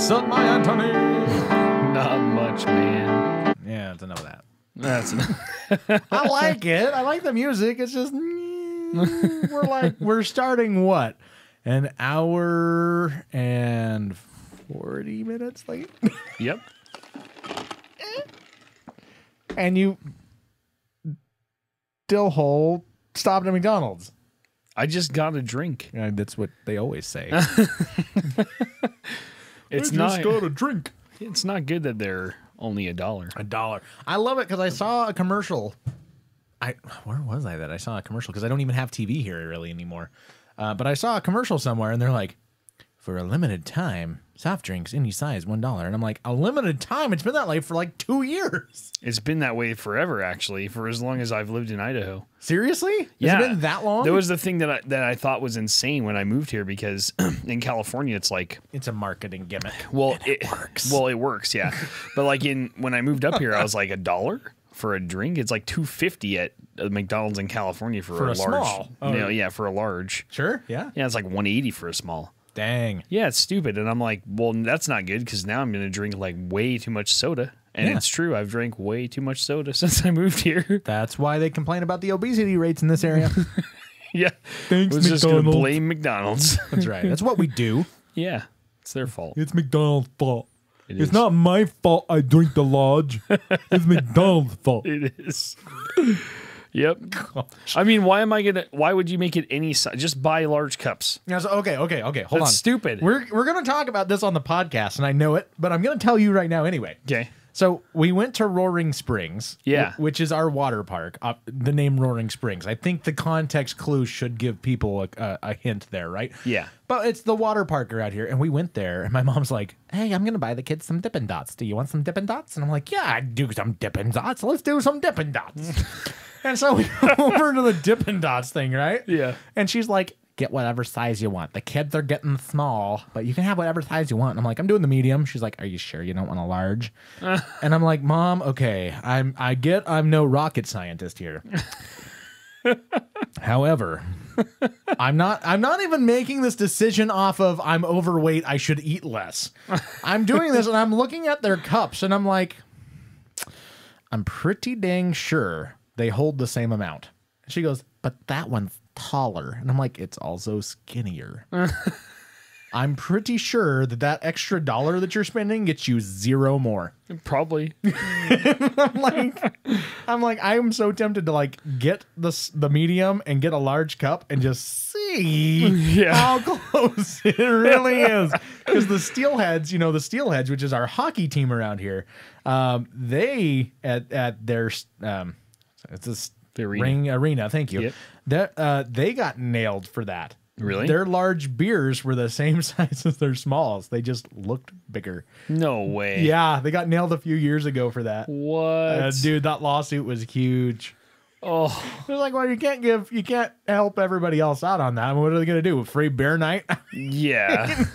son, my Anthony. Not much, man. Yeah, it's enough of that. That's I like it. I like the music. It's just we're starting what? An hour and 40 minutes late. Yep. And you still stopped at McDonald's. I just got a drink. Yeah, that's what they always say. It's I not. just got a drink. It's not good that they're only $1. $1. I love it because I saw a commercial. Where was I that I saw a commercial? Because I don't even have TV here really anymore. But I saw a commercial somewhere, and they're like, for a limited time, soft drinks any size, $1. And I'm like, a limited time? It's been that way for like 2 years. It's been that way forever, actually, for as long as I've lived in Idaho. Seriously? Yeah. Has it been that long? That was the thing that I thought was insane when I moved here, because in California, it's like... It's a marketing gimmick. Well, it works. Well, it works, yeah. But like when I moved up here, I was like, $1 for a drink? It's like $2.50 at McDonald's in California for a large. Small. Oh. Yeah, for a large. Sure, yeah. Yeah, it's like $1.80 for a small. Dang. Yeah, it's stupid. And I'm like, well, that's not good, because now I'm going to drink like way too much soda. And it's true. I've drank way too much soda since I moved here. That's why they complain about the obesity rates in this area. Yeah. Thanks, I was just going to McDonald's. blame McDonald's. That's right. That's what we do. Yeah. It's their fault. It's McDonald's fault. It's not my fault I drink the lodge. It's McDonald's fault. It is. Yep. I mean, why would you make it any size? Just buy large cups. Yeah, so, okay. Hold on. That's stupid. We're going to talk about this on the podcast, and I know it, but I'm going to tell you right now anyway. Okay. So we went to Roaring Springs, Yeah. which is our water park. The name Roaring Springs. I think the context clue should give people a hint there, right? Yeah. But it's the water park around here, and we went there, and my mom's like, hey, I'm going to buy the kids some Dippin' Dots. Do you want some Dippin' Dots? And I'm like, yeah, I'd do some Dippin' Dots. Let's do some Dippin' Dots. And so we go over to the Dippin' Dots thing, right? Yeah. And she's like, get whatever size you want. The kids are getting small, but you can have whatever size you want. And I'm like, I'm doing the medium. She's like, are you sure you don't want a large? And I'm like, Mom, okay, I'm no rocket scientist here. However, I'm not even making this decision off of I'm overweight, I should eat less. I'm doing this and I'm looking at their cups and I'm like, I'm pretty dang sure they hold the same amount. And she goes, but that one's taller. And I'm like, it's also skinnier. I'm pretty sure that extra $1 that you're spending gets you 0 more. Probably. I'm like, I'm so tempted to like get the medium and get a large cup and just see how close it really is. Because the Steelheads, which is our hockey team around here, they at their it's this arena. Thank you. Yep. They got nailed for that. Really? Their large beers were the same size as their smalls. They just looked bigger. No way. Yeah, they got nailed a few years ago for that. What? Dude, that lawsuit was huge. Oh. It was like, well, you can't help everybody else out on that. What are they going to do? Free beer night? Yeah.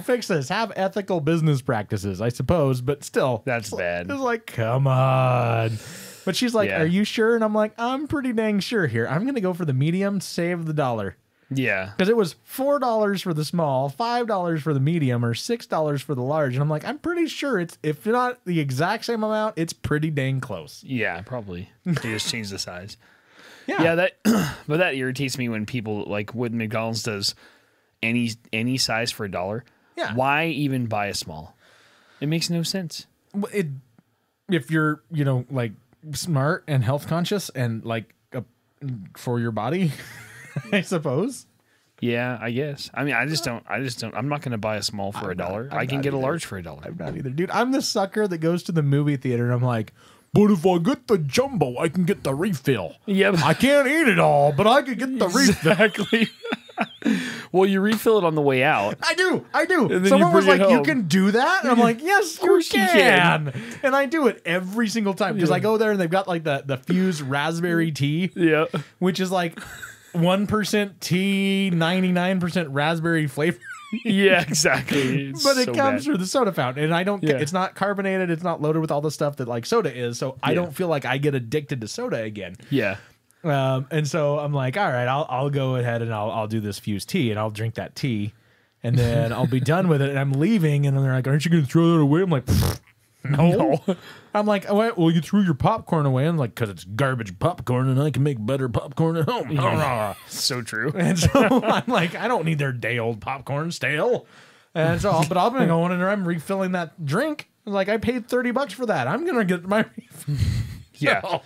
Fix this. Have ethical business practices, I suppose, but still. That's bad. It was like, come on. But she's like, are you sure? And I'm like, I'm pretty dang sure here. I'm going to go for the medium, save the $1. Yeah. Because it was $4 for the small, $5 for the medium, or $6 for the large. And I'm like, I'm pretty sure it's, if not the exact same amount, it's pretty dang close. Yeah, probably. They just change the size. Yeah. But that irritates me when people, like when McDonald's does any size for $1. Yeah. Why even buy a small? It makes no sense. If you're, like smart and health conscious and like for your body, I suppose. Yeah, I guess. I mean, I just don't. I'm not going to buy a small for $1. I can get a large for $1. I'm not either, dude. I'm the sucker that goes to the movie theater and I'm like, but if I get the jumbo, I can get the refill. Yeah, I can't eat it all, but I can get the refill. Exactly. Well, you refill it on the way out. I do. And then Someone was like, you can do that? And I'm like, yes, you can. And I do it every single time because I go there and they've got like the Fuse raspberry tea. Yeah. Which is like 1% tea, 99% raspberry flavor. Yeah, exactly. But it comes through the soda fountain. And I don't it's not carbonated. It's not loaded with all the stuff that like soda is. So I don't feel like I get addicted to soda again. Yeah. And so I'm like, all right, I'll go ahead and I'll do this Fuse tea and I'll drink that tea. and then I'll be done with it, and I'm leaving, and they're like, "Aren't you going to throw that away?" I'm like, no. I'm like, oh, well, you threw your popcorn away. I'm like, because it's garbage popcorn, and I can make better popcorn at home. So true. And so I'm like, I don't need their day-old popcorn, stale. And so, but I'll be going in there, I'm refilling that drink. Like, I paid $30 for that. I'm going to get my refill. Yeah.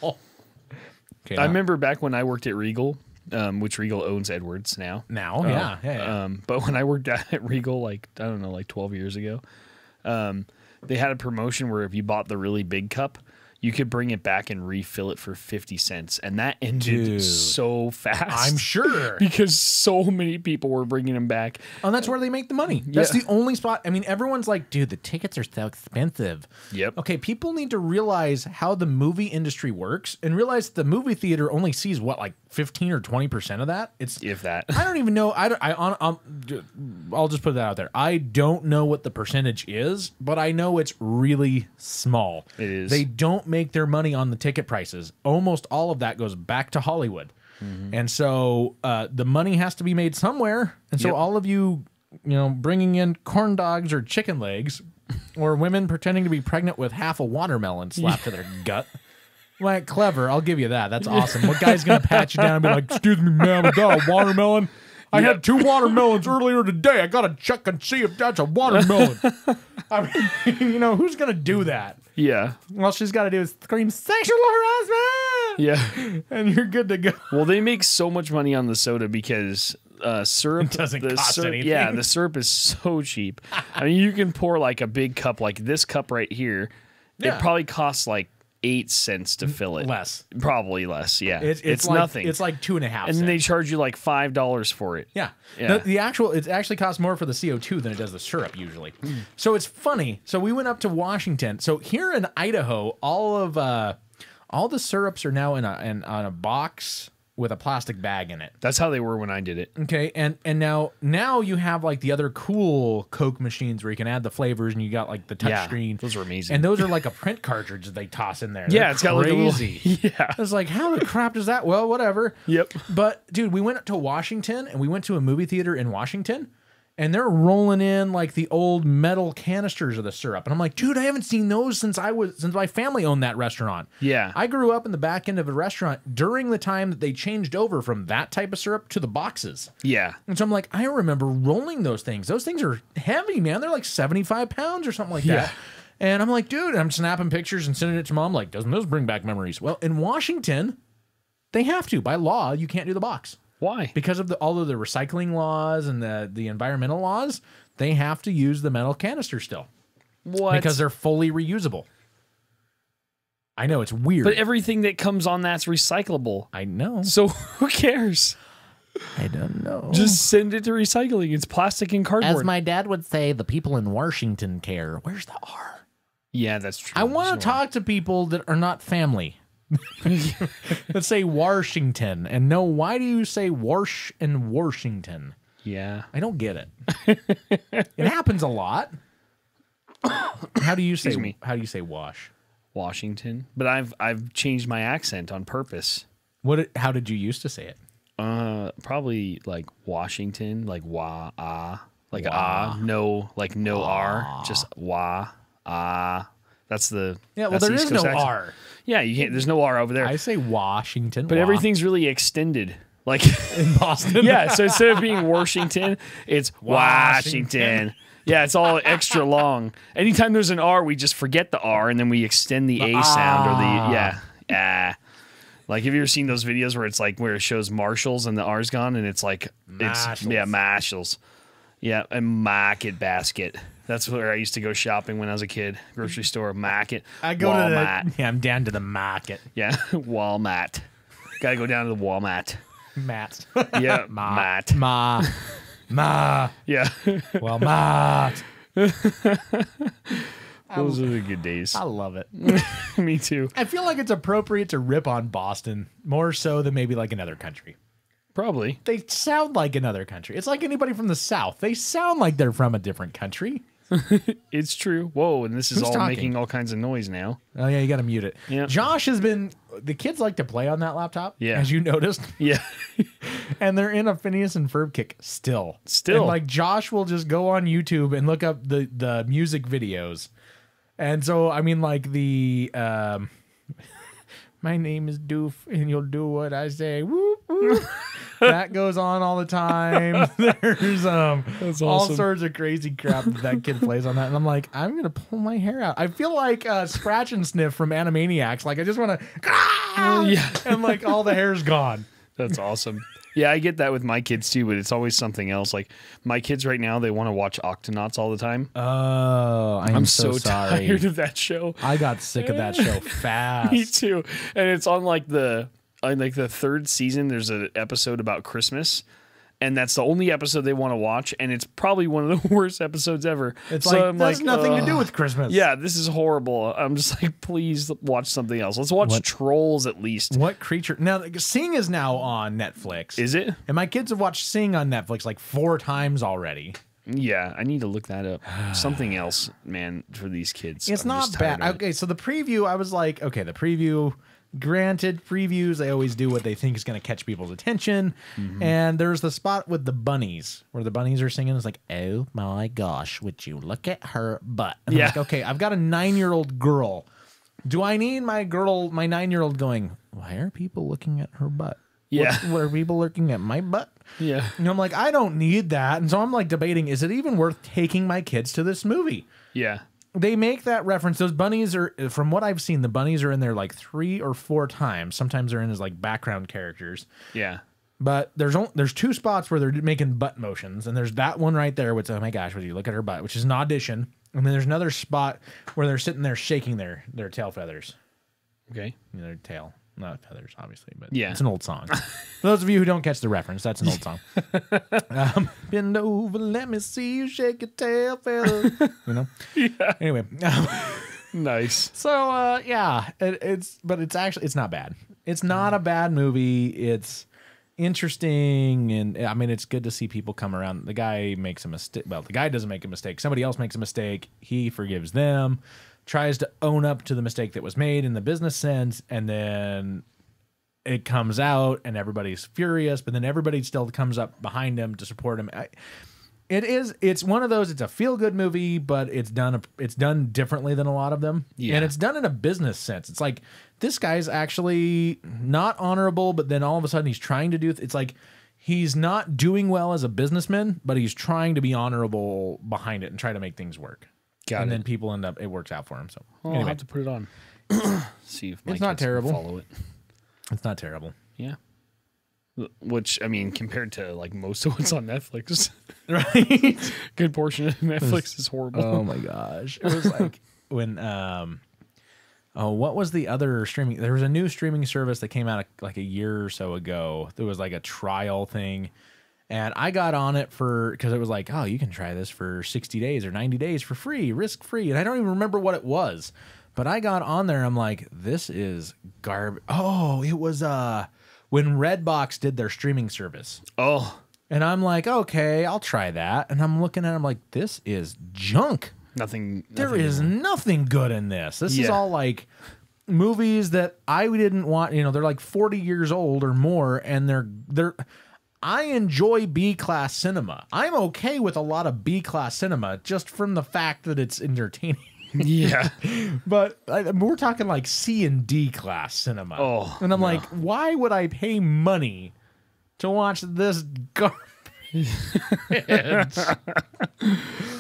Okay, I remember back when I worked at Regal, which Regal owns Edwards now. Yeah. But when I worked at Regal, like, I don't know, like 12 years ago, they had a promotion where if you bought the really big cup, you could bring it back and refill it for 50 cents. And that ended so fast. I'm sure. Because so many people were bringing them back. And that's where they make the money. That's the only spot. I mean, everyone's like, dude, the tickets are so expensive. Yep. Okay, people need to realize how the movie industry works and realize the movie theater only sees, what, like 15 or 20% of that? It's If that. I don't even know. I'll just put that out there. I don't know what the percentage is, but I know it's really small. It is. They don't make their money on the ticket prices. Almost all of that goes back to Hollywood. And so the money has to be made somewhere. And so all of you bringing in corn dogs or chicken legs or women pretending to be pregnant with half a watermelon slapped to their gut. Like, clever. I'll give you that. That's awesome. What guy's going to pat you down and be like, excuse me, ma'am, I got a watermelon? I had 2 watermelons earlier today. I got to check and see if that's a watermelon. I mean, who's going to do that? Yeah. All she's got to do is scream sexual harassment. Yeah. And you're good to go. Well, they make so much money on the soda because syrup It doesn't cost anything. Yeah, the syrup is so cheap. I mean, you can pour like a big cup, like this cup right here. Yeah. It probably costs like 8 cents to fill it. Less. Probably less, yeah. It's like, nothing. It's like 2.5 cents. And then they charge you like $5 for it. Yeah. Yeah. It actually costs more for the CO2 than it does the syrup usually. So it's funny. So we went up to Washington. So here in Idaho, all the syrups are now on a box with a plastic bag in it. That's how they were when I did it. Okay, and now you have like the other cool Coke machines where you can add the flavors and you got like the touch screen. Those are amazing. And those are like a print cartridge that they toss in there. Yeah, They're it's got like a little, crazy. yeah. I was like, how the crap does that? Well, whatever. Yep. But dude, we went to Washington and we went to a movie theater in Washington. And they're rolling in like the old metal canisters of the syrup. And I'm like, dude, I haven't seen those since my family owned that restaurant. Yeah. I grew up in the back end of a restaurant during the time that they changed over from that type of syrup to the boxes. Yeah. And so I'm like, I remember rolling those things. Those things are heavy, man. They're like 75 pounds or something like that. And I'm like, dude, I'm snapping pictures and sending it to mom. Like, doesn't those bring back memories? Well, in Washington, they have to. By law, you can't do the box. Why? Because of all of the recycling laws and the environmental laws, they have to use the metal canister still. What? Because they're fully reusable. I know, it's weird. But everything that comes on that's recyclable. I know. So who cares? I don't know. Just send it to recycling. It's plastic and cardboard. As my dad would say, the people in Washington care. Where's the R? Yeah, that's true. I want to talk to people that are not family. Let's say Washington. And no, why do you say Warsh and Washington? Yeah. I don't get it. It happens a lot. How do you say wash? Washington. But I've changed my accent on purpose. How did you used to say it? Probably like Washington, like wah ah, like Wah. ah, no, like no R, just wah ah. That's the Well, that's there the is East no Coast accent. R. Yeah, you can't. There's no R over there. I say Washington, but everything's really extended. Like in Boston. Yeah, so instead of being Washington, it's Washington. Yeah, it's all extra long. Anytime there's an R, we just forget the R and then we extend the A sound or the Like, have you ever seen those videos where it's like where it shows Marshalls and the R's gone and it's like Marshalls. Yeah, and market basket. That's where I used to go shopping when I was a kid. Grocery store, market. I go Walmart. I'm down to the market. Yeah, Walmart. Got to go down to the Walmart. Matt. Yeah, Matt. Ma. Yeah. Well, Matt. Those are the good days. I love it. Me too. I feel like it's appropriate to rip on Boston more so than maybe like another country. Probably. They sound like another country. It's like anybody from the South. They sound like they're from a different country. It's true. Whoa, and this is Who's all talking? making all kinds of noise now. Oh, yeah, you got to mute it. Yeah. Josh has been... The kids like to play on that laptop, Yeah. as you noticed. Yeah. And they're in a Phineas and Ferb kick still. Still. And like Josh will just go on YouTube and look up the music videos. And so, I mean, like the, my name is Doof and you'll do what I say. Whoop, whoop. That goes on all the time. There's That's all awesome. sorts of crazy crap that kid plays on that. And I'm like, I'm going to pull my hair out. I feel like Scratch and Sniff from Animaniacs. Like, I just want to, Yeah. and like all the hair's gone. That's awesome. Yeah, I get that with my kids too, but it's always something else. Like my kids right now, they want to watch Octonauts all the time. Oh, I'm so sorry. tired of that show. I got sick of that show fast. Me too. And it's on like the third season. There's an episode about Christmas, and that's the only episode they want to watch. And it's probably one of the worst episodes ever. It's so like, I'm that's like, nothing to do with Christmas. Yeah, this is horrible. I'm just like, please watch something else. Let's watch Trolls at least. What creature? Now, Sing is now on Netflix. Is it? And my kids have watched Sing on Netflix like 4 times already. Yeah, I need to look that up. Something else, man, for these kids. It's I'm not just tired bad. of it. Okay, so the preview, I was like, okay, the preview, granted, previews, they always do what they think is going to catch people's attention. And there's the spot with the bunnies where the bunnies are singing. It's like, oh my gosh, would you look at her butt? And I'm Yeah. like, okay, I've got a 9-year-old girl. Do I need my 9-year-old going, why are people looking at her butt? Yeah. What are people looking at my butt? Yeah. And I'm like, I don't need that. And so I'm like debating, is it even worth taking my kids to this movie? Yeah. They make that reference. Those bunnies are, from what I've seen, the bunnies are in there like 3 or 4 times. Sometimes they're in as like background characters. Yeah. But there's 2 spots where they're making butt motions. And there's that one right there, which, oh my gosh, would you look at her butt, which is an audition. And then there's another spot where they're sitting there shaking their tail feathers. Okay. You know, their tail. Not feathers, obviously, but Yeah. it's an old song. For those of you who don't catch the reference, that's an old song. Bend over, let me see you shake your tail feathers. You know? Yeah. Anyway. Nice. So, yeah, it's not bad. It's not a bad movie. It's interesting. And I mean, it's good to see people come around. The guy makes a mistake. Well, the guy doesn't make a mistake. Somebody else makes a mistake. He forgives them. Tries to own up to the mistake that was made in the business sense, and then it comes out and everybody's furious, but then everybody still comes up behind him to support him. It's one of those, it's a feel-good movie, but it's done differently than a lot of them. Yeah. And it's done in a business sense. It's like, this guy's actually not honorable, but then all of a sudden he's trying to do, it's like he's not doing well as a businessman, but he's trying to be honorable behind it and try to make things work. And then people end up, it works out for him. So I'll anyway, have to put it on. See if my It's not kids can terrible. follow it. it's not terrible. Yeah. Which, I mean, compared to like most of what's on Netflix, Right? good portion of Netflix is horrible. Oh my gosh. It was like when, what was the other streaming? There was a new streaming service that came out like a year or so ago. There was like a trial thing. And I got on it because it was like, oh, you can try this for 60 days or 90 days for free, risk free. And I don't even remember what it was. But I got on there. I'm like, this is garbage. Oh, it was when Redbox did their streaming service. Oh, And I'm like, okay, I'll try that. And I'm looking at it, I'm like, this is junk. nothing. There is nothing good in this. This is Yeah. all like movies that I didn't want. You know, they're like 40 years old or more, and they're. I enjoy B-class cinema. I'm okay with a lot of B-class cinema just from the fact that it's entertaining. Yeah. But we're talking like C and D class cinema. Oh, and I'm like, why would I pay money to watch this garbage?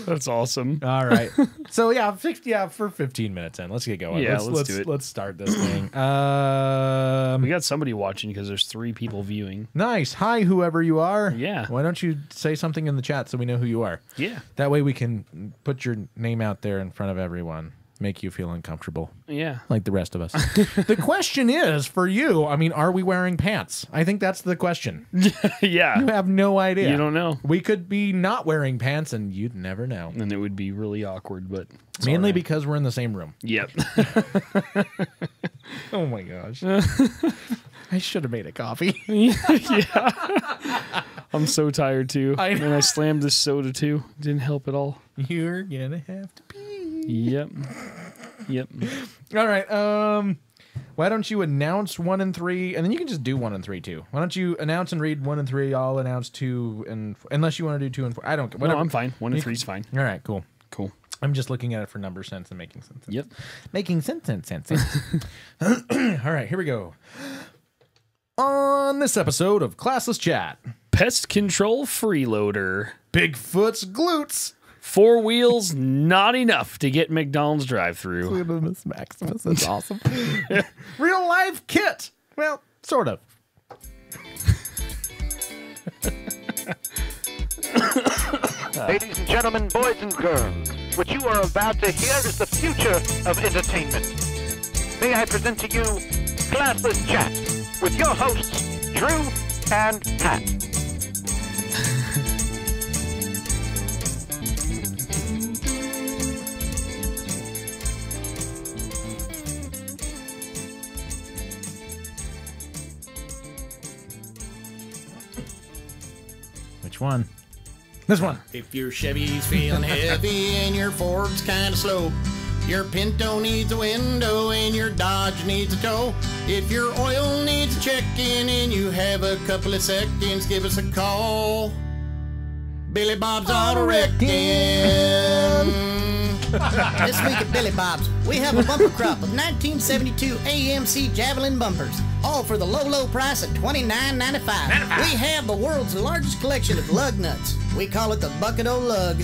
That's awesome. All right. So yeah, for 15 minutes in. Let's get going. Yeah, let's do it. Let's start this thing. We got somebody watching because there's 3 people viewing. Nice. Hi, whoever you are. Yeah. Why don't you say something in the chat so we know who you are? Yeah. That way we can put your name out there in front of everyone. Make you feel uncomfortable. Yeah. Like the rest of us. The question is for you, I mean, are we wearing pants? I think that's the question. Yeah. You have no idea. You don't know. We could be not wearing pants and you'd never know. And it would be really awkward, but it's Mainly all right. because we're in the same room. Yep. Oh my gosh. I should have made a coffee. Yeah. I'm so tired too. I know. And I slammed this soda too. Didn't help at all. You're gonna have to pee. Yep. Yep. All right. Why don't you announce 1 and 3, and then you can just do 1 and 3 too. Why don't you announce and read 1 and 3? I'll announce 2 and unless you want to do 2 and 4. I don't. Whatever. No, I'm fine. 1 and 3 is fine. All right, cool. Cool. I'm just looking at it for number sense and making sense. Yep. Making sense. All right, here we go. On this episode of Classless Chat, Pest control freeloader. Bigfoot's glutes. 4 wheels, not enough to get McDonald's drive-through. Miss Maximus, that's awesome. Real life KITT. Well, sort of. Ladies and gentlemen, boys and girls, what you are about to hear is the future of entertainment. May I present to you Classless Chat with your hosts, Thru and KITT. Which one? This one. If your Chevy's feeling heavy and your Ford's kind of slow, your Pinto needs a window and your Dodge needs a tow. If your oil needs a check-in and you have a couple of seconds, give us a call. Billy Bob's Auto Wrecking. This week at Billy Bob's, we have a bumper crop of 1972 AMC Javelin bumpers, all for the low price of $29.95. We have the world's largest collection of lug nuts. We call it the Bucket O' Lug.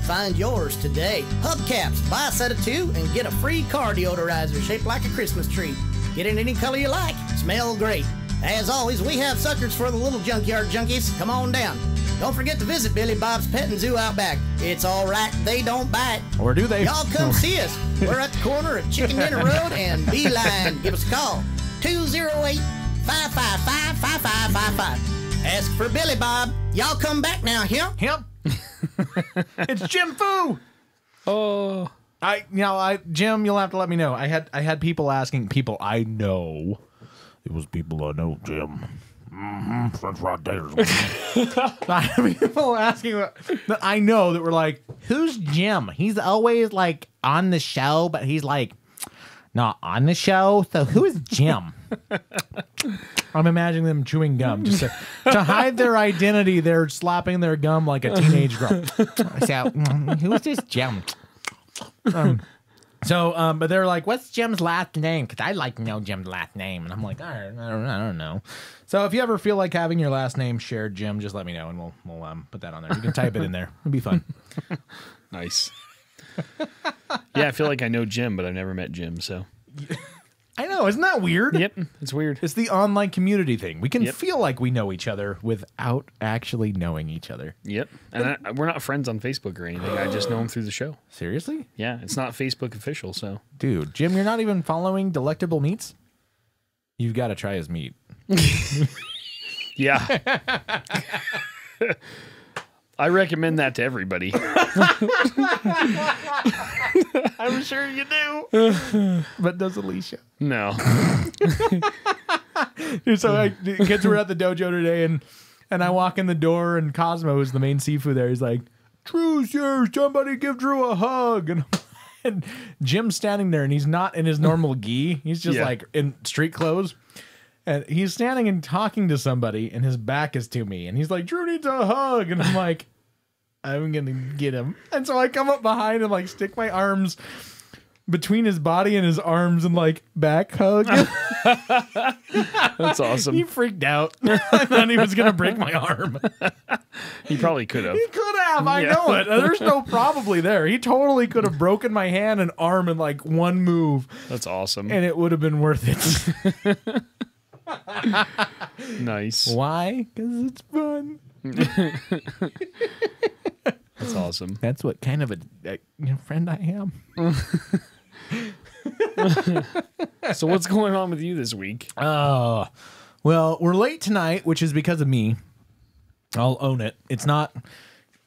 Find yours today. Hubcaps, buy a set of 2 and get a free car deodorizer shaped like a Christmas tree. Get in any color you like. Smell great. As always, we have suckers for the little junkyard junkies. Come on down. Don't forget to visit Billy Bob's Pet and Zoo out back. It's all right, they don't bite. Or do they? Y'all come see us. We're at the corner of Chicken Dinner Road and Beeline. Give us a call. 208-555-5555. Ask for Billy Bob. Y'all come back now, here. Him. It's Jim Fu. Oh. Jim, you'll have to let me know. I had people asking, people I know. It was people I know, Jim. French fried taters. I have people asking that I know that were like, who's Jim? He's always like on the show, but he's like not on the show. So who is Jim? I'm imagining them chewing gum just to hide their identity. They're slapping their gum like a teenage girl. So who's this Jim? But they're like, what's Jim's last name? Because I'd like to know Jim's last name. And I'm like, I don't know. So if you ever feel like having your last name shared, Jim, just let me know and we'll put that on there. You can type it in there. It'll be fun. Nice. Yeah, I feel like I know Jim, but I've never met Jim, so. I know. Isn't that weird? Yep, it's weird. It's the online community thing. We can feel like we know each other without actually knowing each other. Yep. And we're not friends on Facebook or anything. I just know him through the show. Seriously? Yeah, it's not Facebook official, so. Dude, Jim, you're not even following Delectable Meats? You've got to try his meat. Yeah. I recommend that to everybody. I'm sure you do. But does Alicia? No. Dude, so kids were at the dojo today, and I walk in the door, and Cosmo is the main Sifu there. He's like, Drew's here. Somebody give Drew a hug. And Jim's standing there, and he's not in his normal gi. He's just like in street clothes. And he's standing and talking to somebody, and his back is to me. And he's like, Drew needs a hug. And I'm like, I'm going to get him. And so I come up behind and like stick my arms between his body and his arms and like back hug. That's awesome. He freaked out. I thought he was going to break my arm. He probably could have. He could have. I know it. There's no probably there. He totally could have broken my hand and arm in like one move. That's awesome. And it would have been worth it. Nice. Why? Because it's fun. That's awesome. That's what kind of a friend I am. So what's going on with you this week? Well, we're late tonight, which is because of me. I'll own it. It's not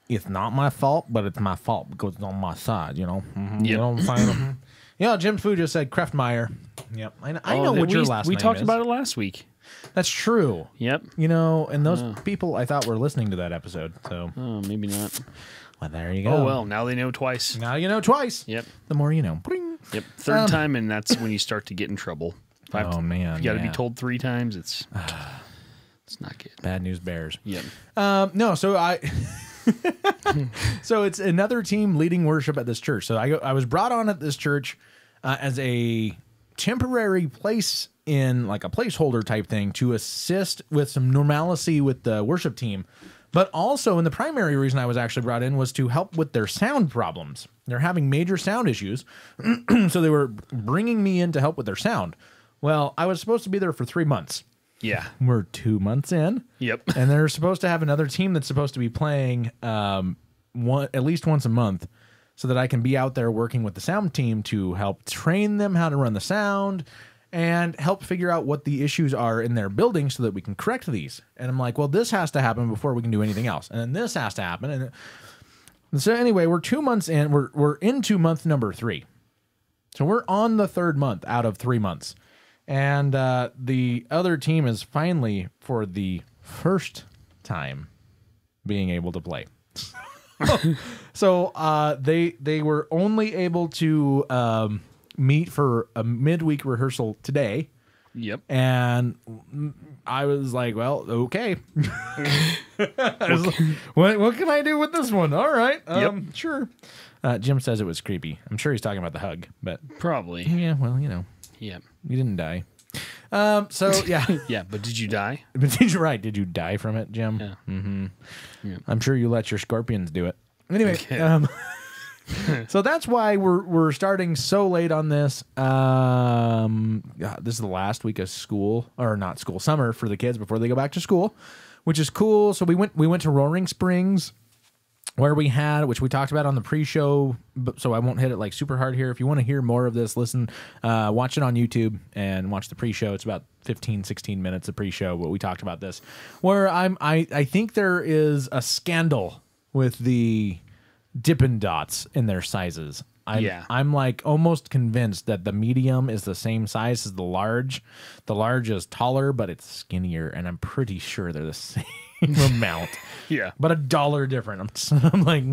my fault, but it's my fault because it's on my side, you know. Mm-hmm. You know what I'm saying? Yeah, Jim's food just said Kreftmeyer. Yep. I know what your last name is. We talked about it last week. That's true. Yep. You know, and those people I thought were listening to that episode. So. Oh, maybe not. Well, there you go. Oh, well, now they know twice. Now you know twice. Yep. The more you know. Bring. Yep. Third time, and that's when you start to get in trouble. Oh man, You got to yeah. be told 3 times. It's not good. Bad news bears. Yep. No, so so it's another team leading worship at this church. So I was brought on at this church as a temporary place in like a placeholder type thing to assist with some normalcy with the worship team. But also, and the primary reason I was actually brought in was to help with their sound problems. They're having major sound issues. So they were bringing me in to help with their sound. Well, I was supposed to be there for 3 months. Yeah. We're 2 months in. Yep. And they're supposed to have another team that's supposed to be playing at least once a month so that I can be out there working with the sound team to help train them how to run the sound and help figure out what the issues are in their building so that we can correct these. And I'm like, well, this has to happen before we can do anything else. And then this has to happen. And so anyway, we're 2 months in. We're into month number 3. So we're on the 3rd month out of 3 months. And the other team is finally, for the first time, being able to play. So they were only able to meet for a midweek rehearsal today. Yep. And I was like, well, okay. I was like, what can I do with this one? All right. Sure. Jim says it was creepy. I'm sure he's talking about the hug, but Probably. yeah, well, you know, Yep. you didn't die. So yeah, Yeah, but did you die? but did you Did you die from it, Jim? Yeah. Mm-hmm. Yeah. I'm sure you let your scorpions do it. Anyway, Okay. so that's why we're starting so late on this. This is the last week of school, or not school, summer for the kids before they go back to school, which is cool. So we went to Roaring Springs, where we had, which we talked about on the pre-show, so I won't hit it like super hard here. If you want to hear more of this, listen, watch it on YouTube and watch the pre-show. It's about 15, 16 minutes of pre-show, but we talked about this, where I think there is a scandal with the Dippin' Dots in their sizes. I'm like almost convinced that the medium is the same size as the large. The large is taller, but it's skinnier, and I'm pretty sure they're the same amount. Yeah. But $1 different. I'm like,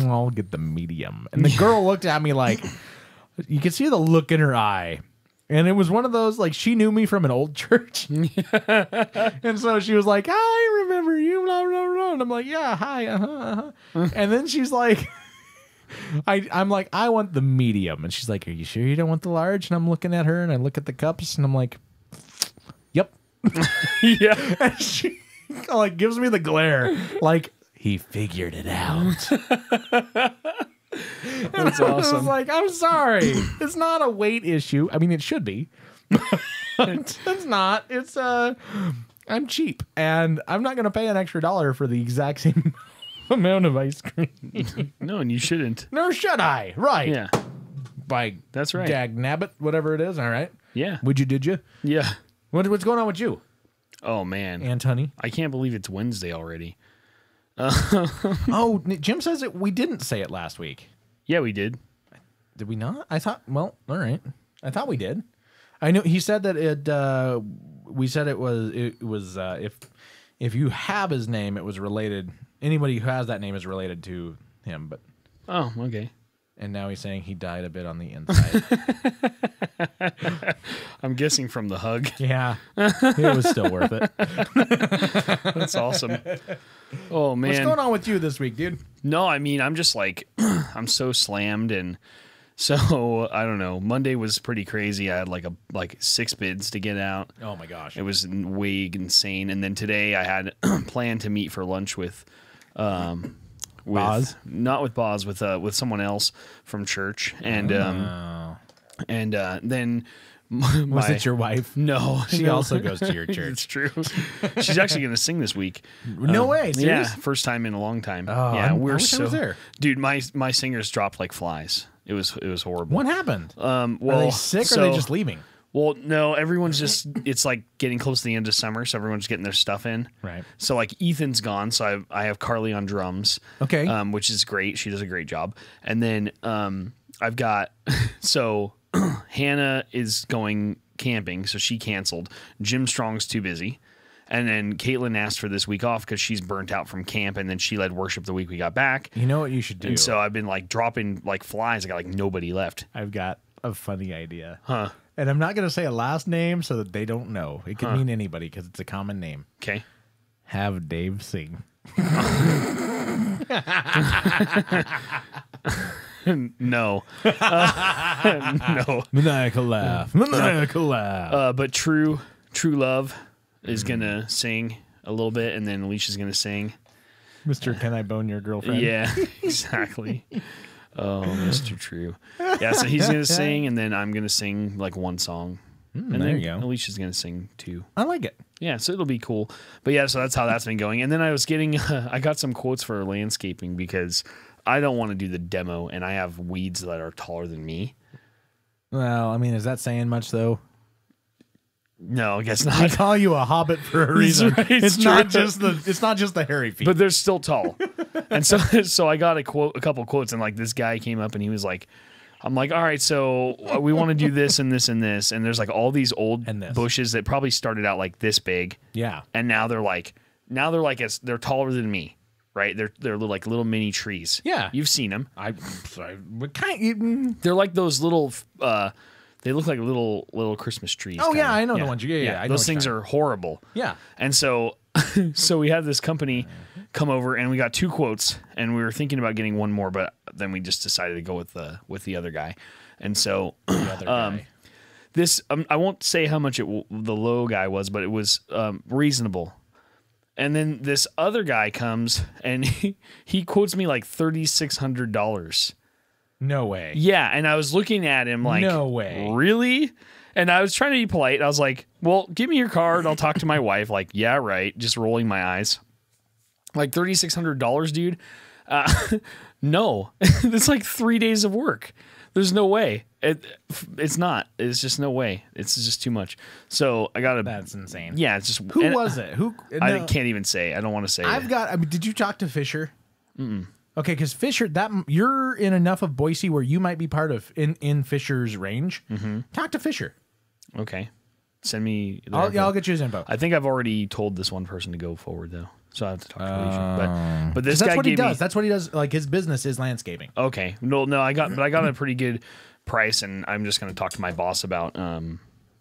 I'll get the medium. And the girl looked at me like, you could see the look in her eye. And it was one of those, like, she knew me from an old church. And so she was like, I remember you, blah, blah, blah. And I'm like, yeah, hi, And then she's like, I'm like, I want the medium. And she's like, are you sure you don't want the large? And I'm looking at her, and I look at the cups, and I'm like, yep. Yeah. And she like gives me the glare, like, he figured it out. That's I was awesome. like, I'm sorry. It's not a weight issue. I mean, it should be. It's not. It's I'm cheap, and I'm not going to pay an extra $1 for the exact same amount of ice cream. No, and you shouldn't. Nor should I. Right. Yeah. By That's right. dag nabbit, whatever it is. All right. Yeah. Did you? Yeah. What's going on with you, Oh, man. Aunt Honey? I can't believe it's Wednesday already. Oh, Jim says it. We didn't say it last week. Yeah, we did. Did we not? I thought. Well, all right. I thought we did. I know he said that it. We said it was. It was. If you have his name, it was related. Anybody who has that name is related to him. But. Oh, okay. And now he's saying he died a bit on the inside. I'm guessing from the hug. Yeah, it was still worth it. That's awesome. Oh, man. What's going on with you this week, dude? No, I mean, I'm just like, I'm so slammed. And so, I don't know. Monday was pretty crazy. I had like 6 bids to get out. Oh, my gosh. It was way insane. And then today I had planned to meet for lunch with Boz? Not with Boz, with someone else from church. And then Was it your wife? No, She also goes to your church. It's true. She's actually going to sing this week. No way. Yeah, Serious? first time in a long time. Oh, yeah, I we're wish I so was there. Dude, my singers dropped like flies. It was horrible. What happened? Well, Are they sick or are they just leaving? Well, no, everyone's just, it's like getting close to the end of summer, so everyone's getting their stuff in. Right. So like Ethan's gone, so I have Carly on drums. Okay. Which is great. She does a great job. And then I've got, so Hannah is going camping, so she canceled. Jim Strong's too busy. And then Caitlin asked for this week off because she's burnt out from camp, and then she led worship the week we got back. You know what you should do? And so I've been like dropping like flies. I got like nobody left. I've got a funny idea. Huh. And I'm not going to say a last name so that they don't know. It could mean anybody because it's a common name. Okay. Have Dave sing. No. No. Maniacal laugh. Maniacal laugh. But True Love is going to sing a little bit, and then Alicia's going to sing. Mr. Can I Bone Your Girlfriend? Yeah, exactly. Oh, Mr. True. Yeah, so he's going to sing, and then I'm going to sing like one song. And there then you go. Alicia's going to sing too. I like it. Yeah, so it'll be cool. But yeah, so that's how that's been going. And then I was getting, I got some quotes for landscaping because I don't want to do the demo, and I have weeds that are taller than me. Well, I mean, is that saying much though? No, I guess I not. call you a hobbit for a reason. Right, it's true. not just the hairy feet. But they're still tall. And so I got a couple quotes, and like this guy came up and he was like, I'm like, all right, so we want to do this and this and this, and there's like all these old bushes that probably started out like this big, yeah, and now they're they're taller than me, right? They're like little mini trees. Yeah, you've seen them. They're like those little. They look like little Christmas trees. Oh, kinda. yeah, I know the ones. Yeah. I know those things are horrible. Yeah, and so we had this company come over, and we got 2 quotes, and we were thinking about getting one more, but then we just decided to go with the other guy. And so the other guy. This I won't say how much the low guy was, but it was reasonable. And then this other guy comes and he quotes me like $3,600. No way. Yeah, and I was looking at him like, no way, really? And I was trying to be polite. I was like, well, give me your card. I'll talk to my wife. Like, yeah, right. Just rolling my eyes. Like $3,600, dude. No, it's like 3 days of work. There's no way. It's not. It's just no way. It's just too much. So I got to. That's insane. Yeah, it's just. Who was it? Who? I can't even say. I don't want to say. I mean, did you talk to Fisher? Okay, because Fisher, you're in enough of Boise where you might be part of in Fisher's range. Talk to Fisher. Okay, send me. I'll get you his info. I think I've already told this one person to go forward though, so I have to talk to Alicia. But this that's guy what he gave does. me. That's what he does. Like his business is landscaping. Okay, no, I got a pretty good price, and I'm just going to talk to my boss about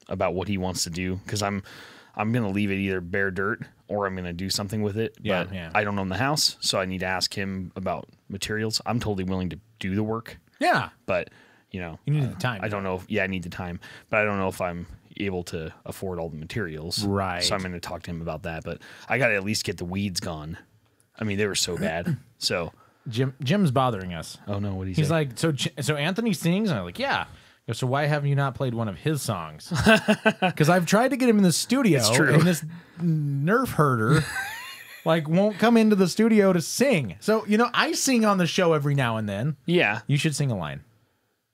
what he wants to do because I'm going to leave it either bare dirt or I'm going to do something with it. Yeah, but yeah. I don't own the house, so I need to ask him about materials. I'm totally willing to do the work. Yeah, but you need the time. I don't know. I need the time, but I don't know if I'm able to afford all the materials. Right. So I'm going to talk to him about that. But I got to at least get the weeds gone. I mean, they were so bad. So Jim's bothering us. Oh no, what he's like, so Anthony sings, and I'm like, yeah. So why have you not played one of his songs? Because I've tried to get him in the studio, and this nerf herder like won't come into the studio to sing. So I sing on the show every now and then. Yeah, you should sing a line.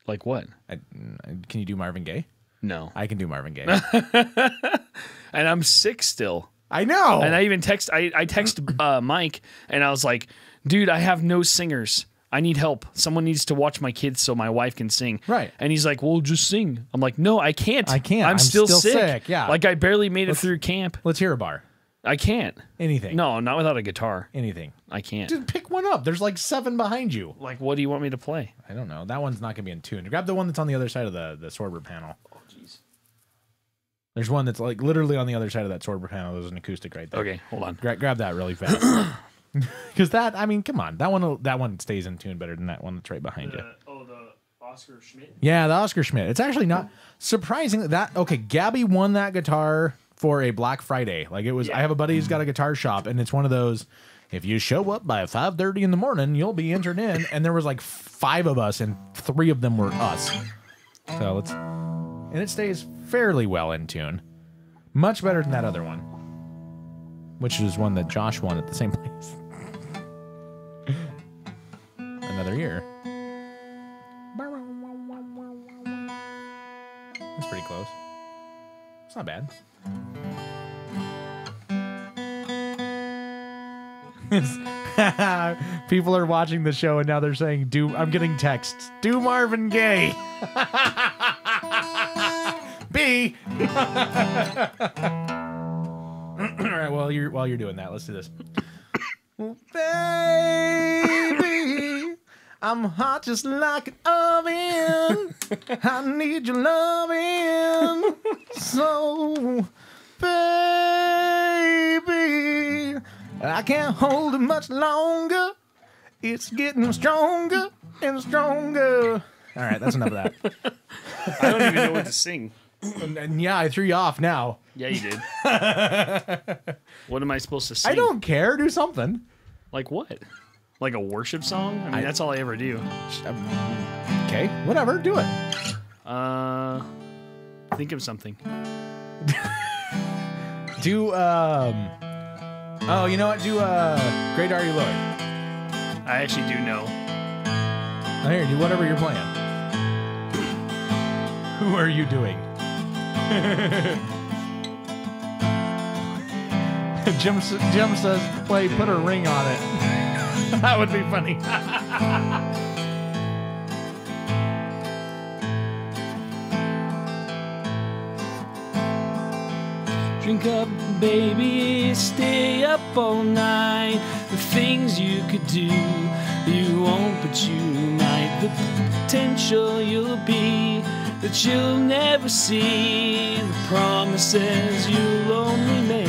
Like what? Can you do Marvin Gaye? No, I can do Marvin Gaye. And I'm sick still. I know. And I even text Mike, and I was like, dude, I have no singers. I need help. Someone needs to watch my kids so my wife can sing. Right. And he's like, well, just sing. I'm like, no, I can't. I'm still sick. Yeah. Like I barely made it through camp. Let's hear a bar. I can't. Anything. No, not without a guitar. Anything. I can't. Dude, pick one up. There's like 7 behind you. Like, what do you want me to play? I don't know. That one's not going to be in tune. Grab the one that's on the other side of the Sorber panel. Oh, jeez. There's one that's like literally on the other side of that Sorber panel. There's an acoustic right there. Okay, hold on. Grab that really fast. Because I mean, come on. That one stays in tune better than that one that's right behind you. Oh, the Oscar Schmidt? Yeah, the Oscar Schmidt. It's actually not surprising that. Okay, Gabby won that guitar for a Black Friday. Like it was. Yeah. I have a buddy who's got a guitar shop, and it's one of those. If you show up by 5:30 in the morning, you'll be entered in. And there was like 5 of us, and 3 of them were us. So and it stays fairly well in tune. Much better than that other one, which is one that Josh won at the same place. Another year. That's pretty close. It's not bad. People are watching the show and now they're saying, I'm getting texts. Do Marvin Gaye. B. All right, while you're doing that, let's do this. Baby, I'm hot just like an oven. I need your loving. So, baby, I can't hold it much longer. It's getting stronger and stronger. All right, that's enough of that. I don't even know what to sing. And yeah, I threw you off now. Yeah, you did. What am I supposed to sing? I don't care. Do something. Like what? Like a worship song? I mean, that's all I ever do. Okay, whatever. Do it. Think of something. Do oh, you know what? Do Great Are You Lord. I actually do know. Oh, here, do whatever you're playing. Who are you doing? Jim says play Put a Ring on It. That would be funny. Drink up, baby, stay up all night. The things you could do, you won't, but you might. The potential you'll be that you'll never see. The promises you'll only make.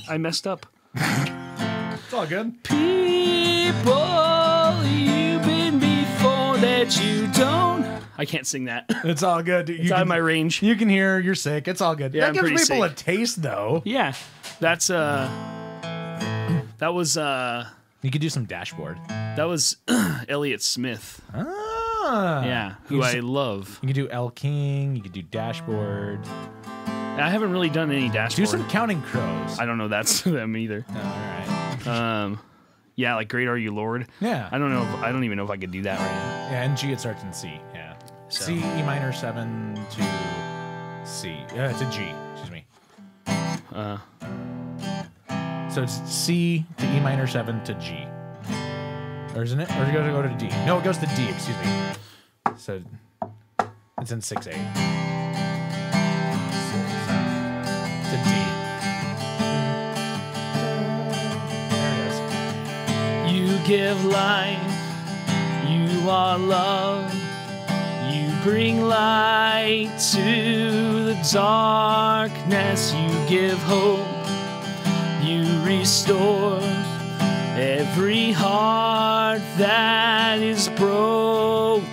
I messed up. It's all good. People you've been before that you don't. I can't sing that. It's all good. It's out of my range. You can hear you're sick. It's all good. Yeah, that I'm gives people pretty a taste, though. Yeah, that's that was You could do some dashboard. that was Elliott Smith. Ah. Yeah, who I love. You could do El King. You could do dashboard. I haven't really done any dashboard. Do some Counting Crows. I don't know that's them either. Oh, all right. Yeah, like Great Are You Lord. Yeah. I don't even know if I could do that right now. Yeah, and G, it starts in C. Yeah. So. C, E minor 7 to C. It's a G. Excuse me. So it's C to E minor 7 to G. Or isn't it? Or does it go to D? No, it goes to D, excuse me. So it's in 6A. It's a D. There it is. You give life, you are love, you bring light to the darkness, you give hope, you restore every heart that is broken.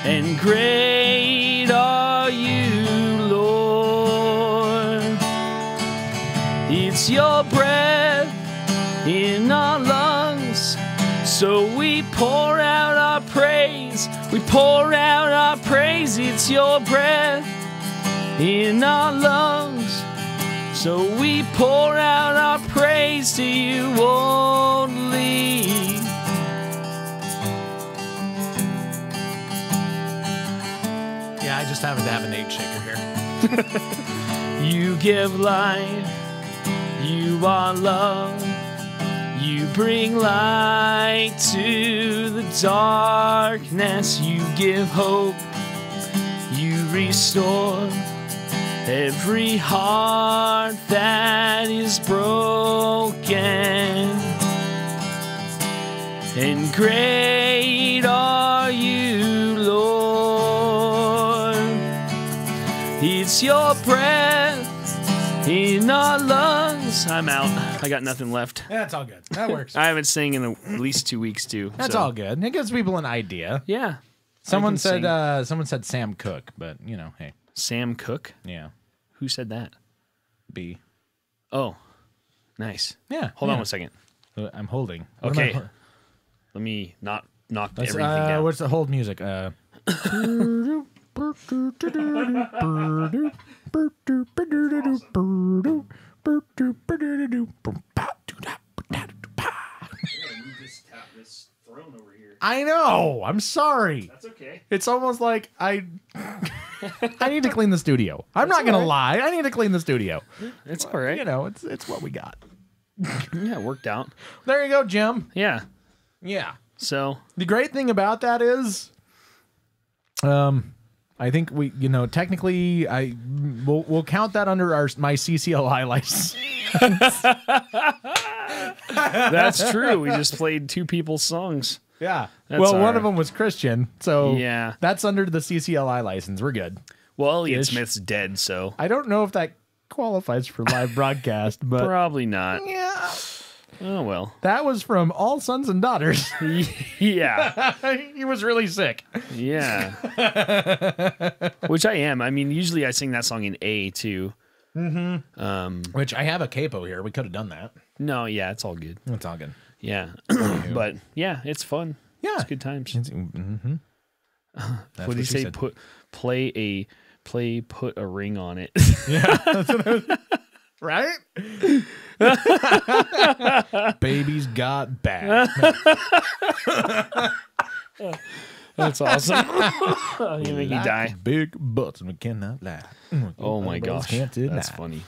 And great are you, Lord. It's your breath in our lungs, so we pour out our praise. We pour out our praise. It's your breath in our lungs, so we pour out our praise to you only. Yeah, I just happen to have an egg shaker here. You give life, you are love, you bring light to the darkness, you give hope, you restore every heart that is broken. And great are you, Lord. It's your breath in our lungs. I'm out. I got nothing left. Yeah, it's all good. That works. I haven't sang in at least 2 weeks too. That's so. all good. It gives people an idea. Yeah. Someone said Sam Cooke, but you know, hey. Sam Cooke? Yeah. Who said that? B. Oh, nice. Yeah. Hold on one second. I'm holding. Okay. Let me not knock everything down. What's the hold music? I know. I'm sorry. That's okay. It's almost like I need to clean the studio. I'm not gonna lie. I need to clean the studio. It's all right. You know, it's what we got. Yeah, it worked out. There you go, Jim. Yeah. Yeah. So The great thing about that is, I think we, technically, we'll count that under my CCLI license. That's true. We just played two people's songs. Yeah. That's well, all one right. of them was Christian, so Yeah. that's under the CCLI license. We're good. Well, Elliot Ish. Smith's dead, so I don't know if that qualifies for live broadcast, but probably not. yeah, Oh, well. that was from All Sons and Daughters. Yeah. He was really sick. Yeah. Which I am. I mean, usually I sing that song in A, too. Which I have a capo here. We could have done that. No, yeah, it's all good. It's all good. Yeah. But, yeah, it's fun. Yeah. It's good times. Mm-hmm. What did he say? Put a ring on it. Right? Baby's got back. That's awesome. You make me die. Big butts and we cannot lie. Oh my gosh. Can't deny. That's funny.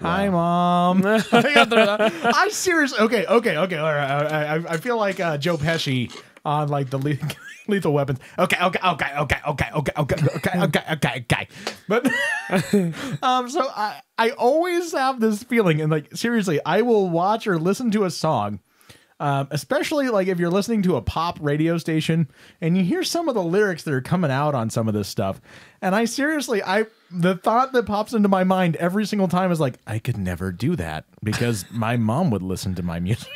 Hi, Mom. I seriously. Okay. All right. I feel like Joe Pesci on like the Lethal Weapons. Okay. But so I always have this feeling, and like seriously, I will watch or listen to a song. Especially like if you're listening to a pop radio station and you hear some of the lyrics that are coming out on some of this stuff. And I seriously, the thought that pops into my mind every single time is like, I could never do that because my mom would listen to my music.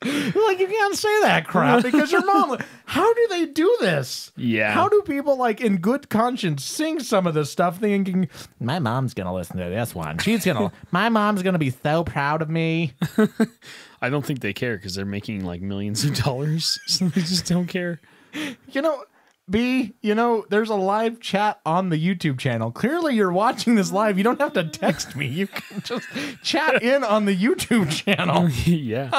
Like, you can't say that crap because your mom, how do they do this? Yeah. How do people like in good conscience sing some of this stuff thinking my mom's going to listen to this one. My mom's going to be so proud of me. I don't think they care because they're making like millions of dollars. So they just don't care. You know, there's a live chat on the YouTube channel. Clearly you're watching this live. You don't have to text me. You can just chat in on the YouTube channel. Yeah.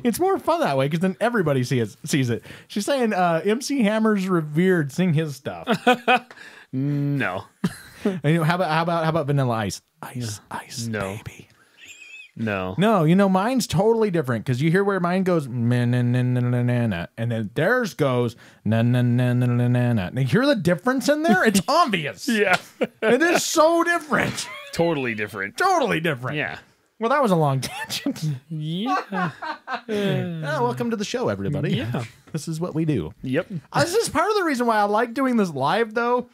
It's more fun that way because then everybody sees it. She's saying MC Hammer's revered. Sing his stuff. No. And, how about Vanilla Ice? Ice, No. baby. No. No, mine's totally different because you hear where mine goes na na na na na na na, and then theirs goes na na na na na na na. And you hear the difference in there? It's obvious. Yeah. It is so different. Totally different. Totally different. Yeah. Well, that was a long tangent. Yeah. Welcome to the show, everybody. Yeah. This is what we do. Yep. This is part of the reason why I like doing this live, though,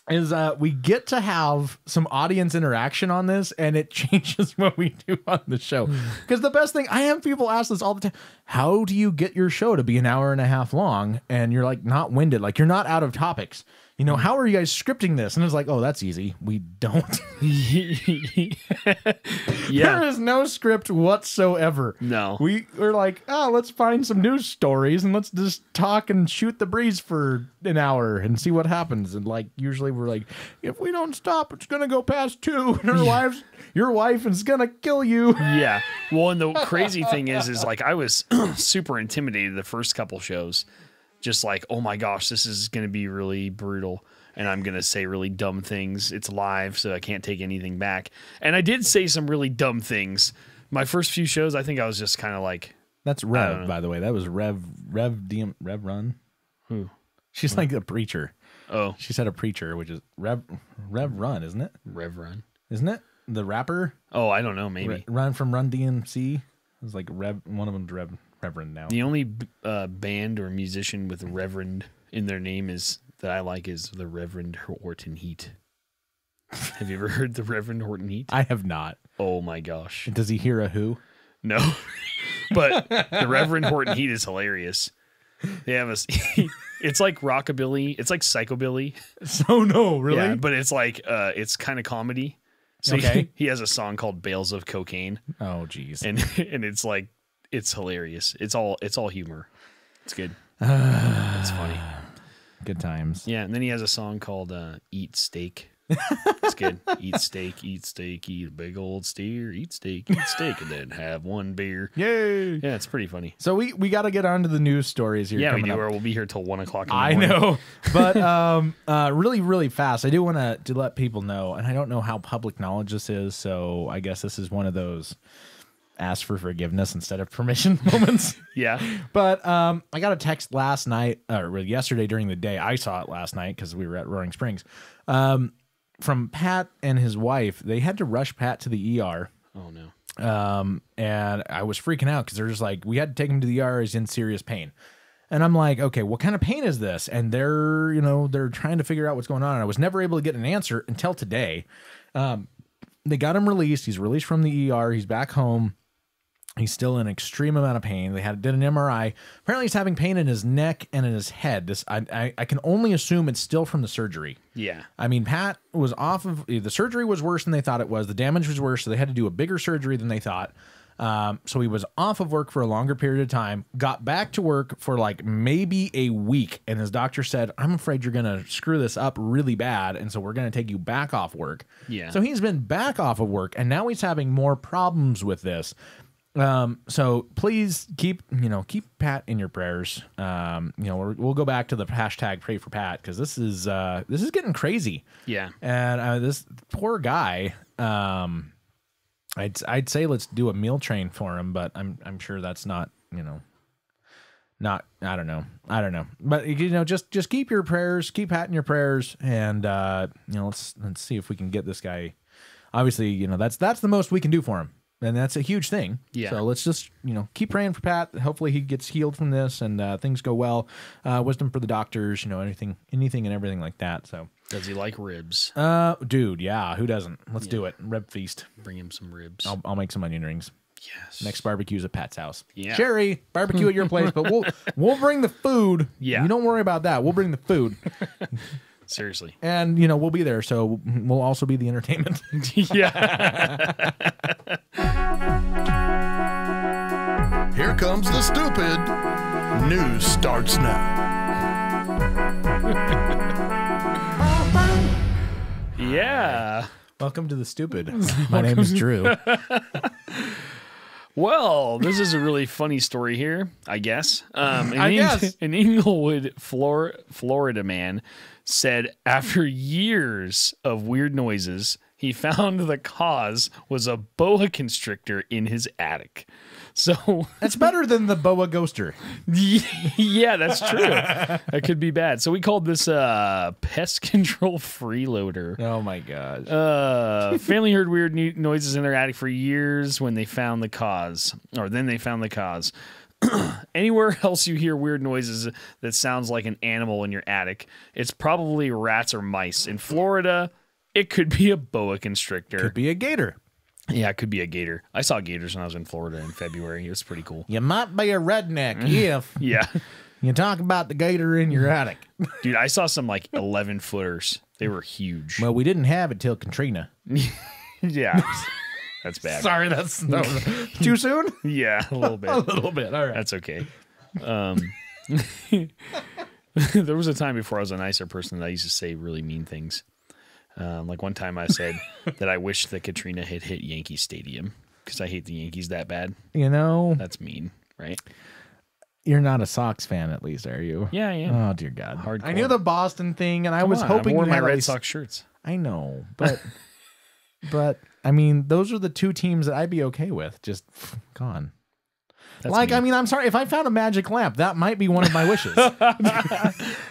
is we get to have some audience interaction on this, and it changes what we do on the show. Because the best thing, I have people ask this all the time, how do you get your show to be an hour and a half long and you're like not winded, like you're not out of topics? You know, how are you guys scripting this? And it's like, oh, that's easy. We don't. Yeah. There is no script whatsoever. No. We're like, oh, let's find some news stories and let's just talk and shoot the breeze for an hour and see what happens. And like, usually we're like, if we don't stop, it's going to go past 2 and your wife is going to kill you. Yeah. Well, and the crazy thing is like I was super intimidated the first couple shows. Just like, oh my gosh, this is going to be really brutal. And I'm going to say really dumb things. It's live, so I can't take anything back. And I did say some really dumb things. My first few shows, I think I was just kind of like... That's Rev, by the way. That was Rev Run. Who? She's like a preacher. Oh. She said a preacher, which is Rev Run, isn't it? Rev Run. Isn't it? The rapper? Oh, I don't know, maybe. Run from Run DMC. It was like Rev. One of them's Reverend now. The only band or musician with Reverend in their name that I like is the Reverend Horton Heat. Have you ever heard the Reverend Horton Heat? I have not. Oh my gosh. Does he hear a who? No. But the Reverend Horton Heat is hilarious. They have it's like rockabilly. It's like psychobilly. So no, really? Yeah, but it's like it's kind of comedy. So okay. he has a song called Bales of Cocaine. Oh geez. And it's like it's hilarious. It's all humor. It's good. It's funny. Good times. Yeah, and then he has a song called Eat Steak. It's good. Eat steak, eat a big old steer, eat steak, and then have one beer. Yay! Yeah, it's pretty funny. So we got to get on to the news stories here. Yeah, we coming do, up. or we'll be here till 1 o'clock in the I morning. know. But really, really fast, I do want to let people know, and I don't know how public knowledge this is, so I guess this is one of those ask for forgiveness instead of permission moments. Yeah. But I got a text last night, or yesterday during the day. I saw it last night because we were at Roaring Springs. from Pat and his wife, they had to rush Pat to the ER. Oh no. And I was freaking out because they're just like, we had to take him to the ER. He's in serious pain. And I'm like, okay, what kind of pain is this? And they're trying to figure out what's going on. And I was never able to get an answer until today. They got him released. He's released from the ER. He's back home. He's still in extreme amount of pain. They did an MRI. Apparently he's having pain in his neck and in his head. I can only assume it's still from the surgery. Yeah. I mean, Pat was off of the surgery was worse than they thought it was. The damage was worse, so they had to do a bigger surgery than they thought. So he was off of work for a longer period of time, got back to work for like maybe a week. And his doctor said, I'm afraid you're going to screw this up really bad. And so we're going to take you back off work. Yeah. So he's been back off of work and now he's having more problems with this. So please keep Pat in your prayers. We'll go back to the hashtag pray for Pat because this is getting crazy. Yeah. And this poor guy, I'd say let's do a meal train for him, but I'm sure that's not, I don't know. But just keep your prayers, keep Pat in your prayers, and let's see if we can get this guy. Obviously, that's the most we can do for him. And that's a huge thing. Yeah. So let's just, keep praying for Pat. Hopefully he gets healed from this and things go well. Wisdom for the doctors, anything and everything like that. So does he like ribs? Dude, yeah. Who doesn't? Let's do it. Rib feast. Bring him some ribs. I'll make some onion rings. Yes. Next barbecue's at Pat's house. Yeah. Sherry, barbecue at your place, but we'll bring the food. Yeah. You don't worry about that. We'll bring the food. Seriously. And, we'll be there, so we'll also be the entertainment. Yeah. Here comes the stupid. News starts now. Yeah. Welcome to the stupid. My name is Drew. Well, this is a really funny story here, I guess. guess. An Inglewood, Florida man said after years of weird noises, he found the cause was a boa constrictor in his attic. So That's better than the boa ghoster. yeah, that's true. That could be bad. So we called this pest control freeloader. Oh my gosh. Family heard weird noises in their attic for years when they found the cause, or then they found the cause. Anywhere else you hear weird noises that sounds like an animal in your attic, it's probably rats or mice. In Florida, it could be a boa constrictor. Could be a gator. Yeah, it could be a gator. I saw gators when I was in Florida in February. It was pretty cool. You might be a redneck if Yeah. you talk about the gator in your attic. Dude, I saw some like 11-footers. They were huge. Well, we didn't have it till Katrina. Yeah. That's bad. Sorry, that's too soon? Yeah, a little bit. A little bit. All right. That's okay. There was a time before I was a nicer person that I used to say really mean things. Like one time I said that I wish that Katrina had hit Yankee Stadium because I hate the Yankees that bad. That's mean, right? You're not a Sox fan, at least, are you? Yeah, I am. Oh, dear God. Hardcore. I knew the Boston thing, and I Come was on, hoping I wore you my had at Red least- Sox shirts. I know, but I mean, those are the two teams that I'd be okay with. Just gone. That's like, mean. I mean, I'm sorry. If I found a magic lamp, that might be one of my wishes.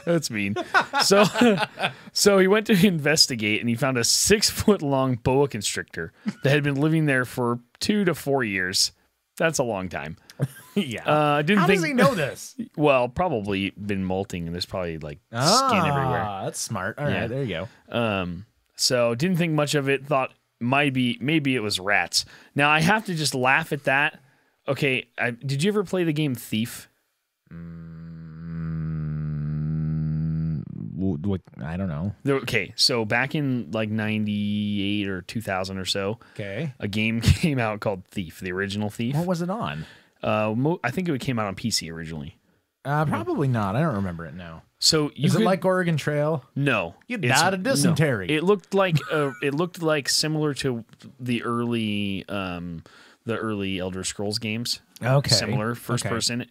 That's mean. So he went to investigate, and he found a 6-foot-long boa constrictor that had been living there for 2 to 4 years. That's a long time. Yeah. I didn't How think. does he know this? Well, probably been molting, and there's probably like skin everywhere. That's smart. All right, Yeah. there you go. So didn't think much of it. Thought maybe it was rats. Now I have to just laugh at that. Okay, did you ever play the game Thief? I don't know. Okay, so back in like 98 or 2000 or so, Okay. a game came out called Thief, the original Thief. What was it on? I think it came out on PC originally. Probably not. I don't remember it now. So Is it like Oregon Trail? No, You it's- died of dysentery. No. It looked like similar to the early Elder Scrolls games. Okay. Similar first person.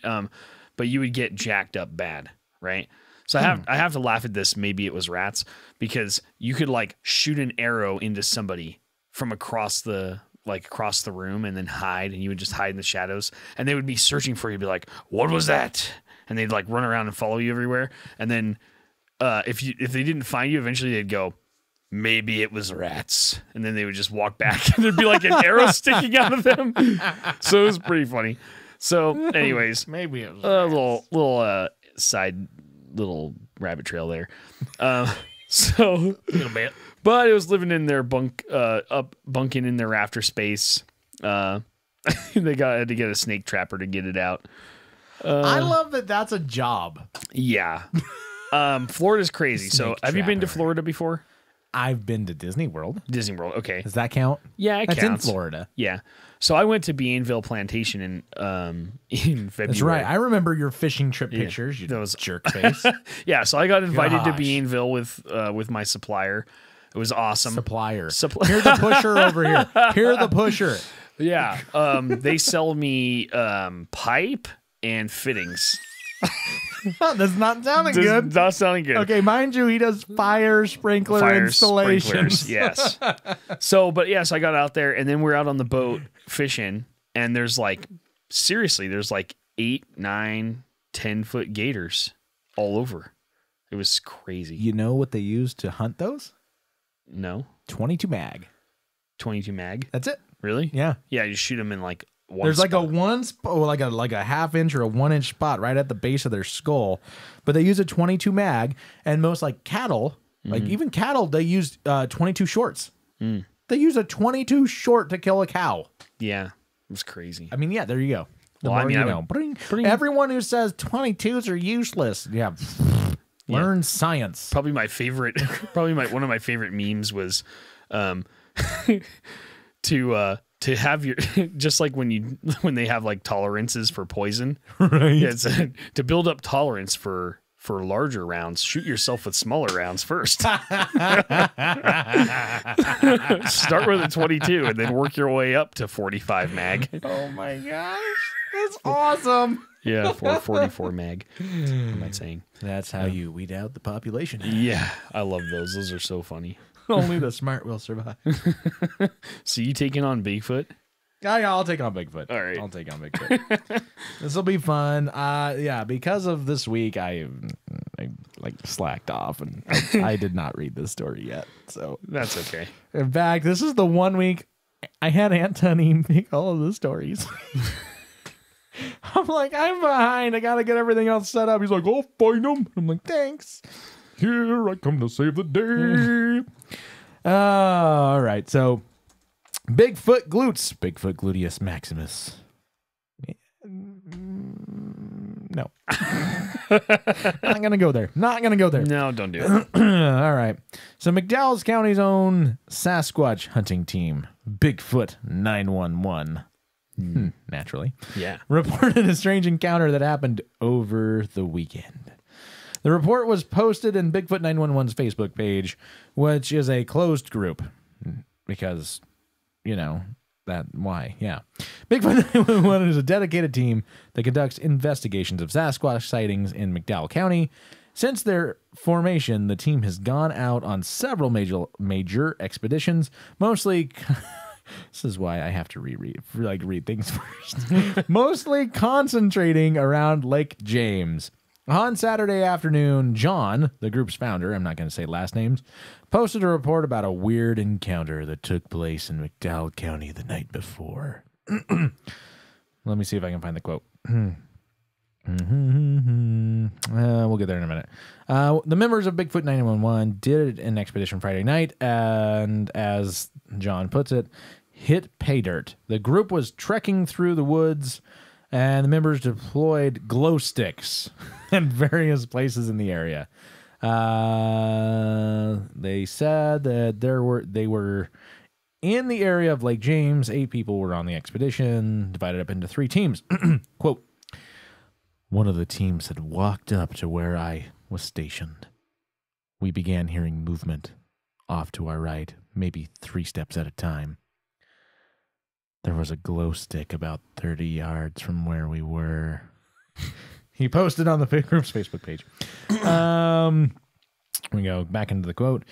But you would get jacked up bad, right? So I have to laugh at this. Maybe it was rats because you could like shoot an arrow into somebody from across the room and then hide, and you would just hide in the shadows, and they would be searching for you. Be like, "What was that?" And they'd like run around and follow you everywhere. And then if they didn't find you, eventually they'd go, maybe it was rats. And then they would just walk back and there'd be like an arrow sticking out of them. So it was pretty funny. So anyways, Maybe it was a little side little rabbit trail there. So a little bit. but it was living in their bunking in their rafter space. They had to get a snake trapper to get it out. I love that that's a job. Yeah. Florida's crazy. So Snake have you been to trapper. Florida before? I've been to Disney World. Disney World. Okay. Does that count? Yeah, it That's counts. in Florida. Yeah. So I went to Bienville Plantation in February. That's right. I remember your fishing trip pictures. You Those- jerk face. Yeah, so I got invited to Gosh. Bienville with my supplier. It was awesome. Supplier. Here's the pusher over here. Here the pusher. Yeah. They sell me pipe and fittings. That's not sounding good. Not sounding good. Okay, mind you, he does fire sprinkler Fire installations. sprinklers, yes. So I got out there, and then we're out on the boat fishing, and there's like 8, 9, 10-foot gators all over. It was crazy. You know what they use to hunt those? No, 22 mag. 22 mag. That's it. Really? Yeah. Yeah, you shoot them in like one. There's like a spot. like a half inch or a 1 inch spot right at the base of their skull, but they use a 22 mag, and most like cattle, like even cattle, they use 22 shorts. They use a 22 short to kill a cow. Yeah, it was crazy. I mean, yeah, there you go. The Well, I more mean, you I know. would- Bring. Everyone who says 22s are useless, learn science. Probably my favorite. One of my favorite memes was, to have your just like when they have like tolerances for poison, Right. yeah, it's to build up tolerance for larger rounds, shoot yourself with smaller rounds first. Start with a 22 and then work your way up to 45 mag. Oh my gosh, that's awesome. Yeah, 44 mag. What am I saying? That's how you weed out the population. Yeah, I love those. Those are so funny. Only the smart will survive. So you taking on Bigfoot? Yeah, I'll take on Bigfoot. All right. I'll take on Bigfoot. This will be fun. Yeah, because of this week, I like slacked off, and I did not read this story yet. So That's okay. in fact, this is the 1 week I had Antony make all of the stories. I'm like, I'm behind. I gotta get everything else set up. He's like, I'll find them. I'm like, thanks. Here I come to save the day. All right, so Bigfoot glutes. Bigfoot gluteus maximus. No. Not gonna go there. Not gonna go there. No, don't do it. All right. So McDowell County's own Sasquatch hunting team, Bigfoot 911, naturally, Yeah. reported a strange encounter that happened over the weekend. The report was posted in Bigfoot 911's Facebook page, which is a closed group because, why? Yeah. Bigfoot 911 is a dedicated team that conducts investigations of Sasquatch sightings in McDowell County. Since their formation, the team has gone out on several major expeditions, mostly... This is why I have to read things first. Mostly concentrating around Lake James. On Saturday afternoon, John, the group's founder, I'm not going to say last names, posted a report about a weird encounter that took place in McDowell County the night before. Let me see if I can find the quote. We'll get there in a minute. The members of Bigfoot 911 did an expedition Friday night, and as John puts it, hit pay dirt. The group was trekking through the woods, and the members deployed glow sticks in various places in the area. They said that they were in the area of Lake James. 8 people were on the expedition, divided up into 3 teams. Quote, one of the teams had walked up to where I was stationed. We began hearing movement off to our right, maybe 3 steps at a time. There was a glow stick about 30 yards from where we were. He posted on the group's Facebook page. We go back into the quote.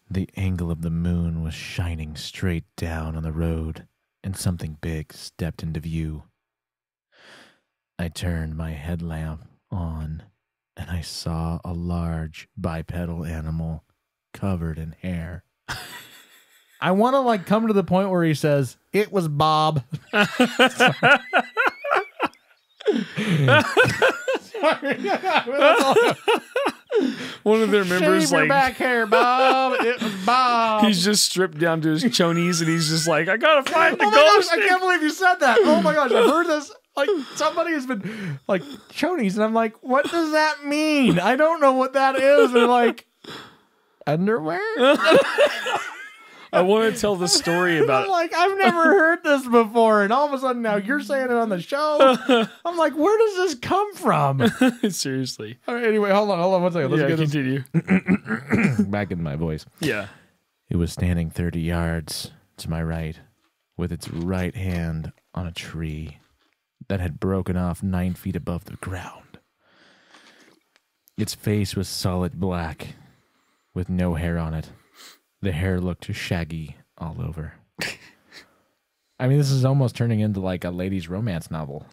The angle of the moon was shining straight down on the road, and something big stepped into view. I turned my headlamp on, and I saw a large bipedal animal covered in hair. I want to like come to the point where he says, "It was Bob." One of their members Shave your like back hair, Bob. It was Bob. he's just stripped down to his chonies and he's just like, I gotta find the Oh my ghost. gosh, I can't believe you said that. Oh my gosh, I've heard this. Like somebody has been like chonies, and I'm like, what does that mean? I don't know what that is. They're like underwear. I want to tell the story about I'm like, I've never heard this before, and all of a sudden now you're saying it on the show. I'm like, where does this come from? seriously. All right, anyway, hold on 1 second. Let's get continue. this back in my voice. Yeah. It was standing 30 yards to my right, with its right hand on a tree that had broken off 9 feet above the ground. Its face was solid black, with no hair on it. The hair looked shaggy all over. I mean, this is almost turning into like a ladies' romance novel.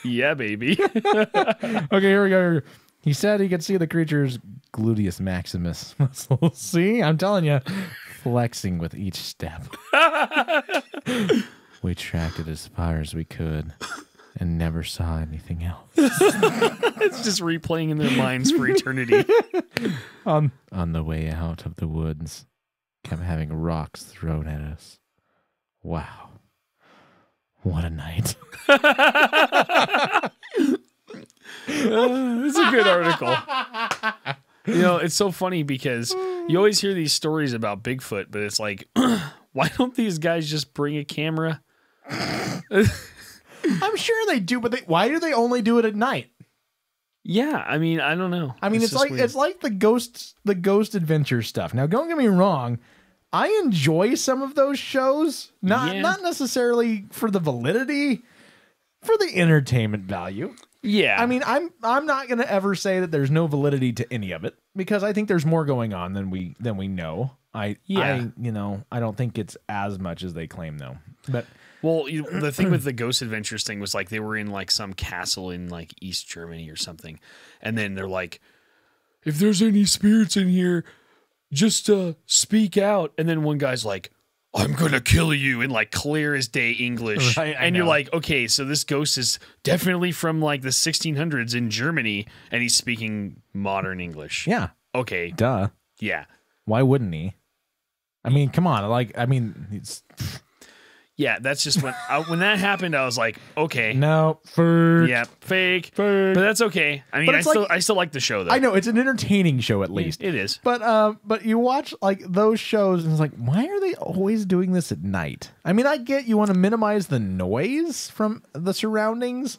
Yeah, baby. Okay, here we go. He said he could see the creature's gluteus maximus muscles. See, I'm telling you, flexing with each step. We tracked it as far as we could and never saw anything else. It's just replaying in their minds for eternity. On the way out of the woods, kept having rocks thrown at us. Wow. What a night. It's a good article. You know, it's so funny because you always hear these stories about Bigfoot, but it's like, why don't these guys just bring a camera? I'm sure they do, but why do they only do it at night? Yeah, I mean, I don't know. I mean, it's just like weird. it's like the ghost adventure stuff. Now, don't get me wrong, I enjoy some of those shows, not necessarily for the validity, for the entertainment value. Yeah. I mean, I'm not going to ever say that there's no validity to any of it because I think there's more going on than we know. I don't think it's as much as they claim though. But well, the thing with the Ghost Adventures thing was like they were in like some castle in like East Germany or something. And then they're like, if there's any spirits in here, just speak out. And then one guy's like, I'm going to kill you in like clear as day English. Right, and you're like, okay, so this ghost is definitely from like the 1600s in Germany and he's speaking modern English. yeah, Okay. duh. Yeah. Why wouldn't he? I mean, come on. It's Yeah, that's just when that happened, I was like, okay. no, for Yeah, fake. But that's okay. I mean, But it's I still like the show though. I know it's an entertaining show at least. It is. But you watch like those shows and it's like, why are they always doing this at night? I mean, I get you want to minimize the noise from the surroundings,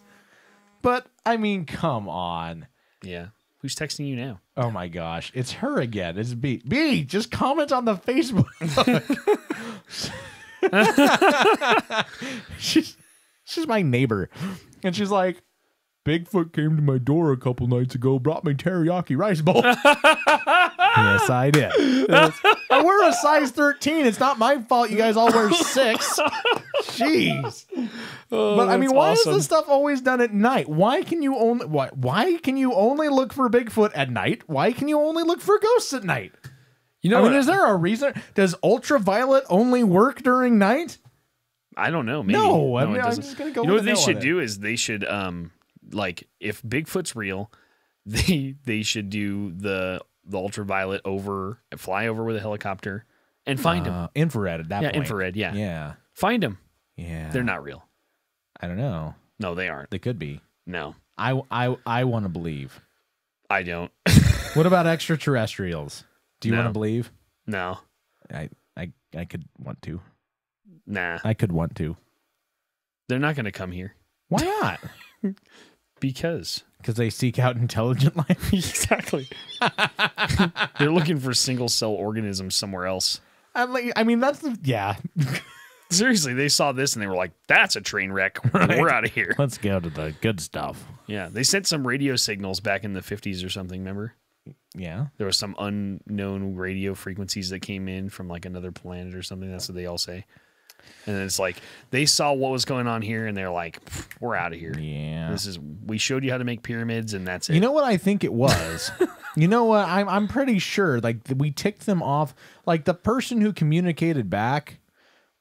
but I mean, come on. Yeah. Who's texting you now? Oh my gosh, it's her again. It's B. B, just comment on the Facebook. she's my neighbor, and she's like, Bigfoot came to my door a couple nights ago, brought me teriyaki rice bowl. Yes, I did. I wear a size 13. It's not my fault you guys all wear 6. Jeez. But I mean, why is this stuff always done at night? Why can you only look for Bigfoot at night? Why can you only look for ghosts at night? You know, I mean, is there a reason? Does ultraviolet only work during night? I don't know. Maybe. No, I it mean, I'm doesn't. just gonna go. You know with what they the no should on do is they should like if Bigfoot's real, they should do the ultraviolet fly over with a helicopter and find him. Infrared at that point. Infrared. Yeah. Yeah. Find him. Yeah. They're not real. I don't know. No, they aren't. They could be. No, I want to believe. I don't. What about extraterrestrials? Do you No. want to believe? No. I could want to. Nah. I could want to. They're not going to come here Why not? because Because they seek out intelligent life. exactly. They're looking for single cell organisms somewhere else. I mean, that's yeah. Seriously, they saw this and they were like, that's a train wreck. We're out of here. Let's go to the good stuff. Yeah. They sent some radio signals back in the 50s or something, remember? Yeah. There was some unknown radio frequencies that came in from like another planet or something. That's what they all say. And then it's like, they saw what was going on here and they're like, we're out of here. Yeah. We showed you how to make pyramids and that's it. You know what I think it was? You know what? I'm pretty sure. Like we ticked them off. Like the person who communicated back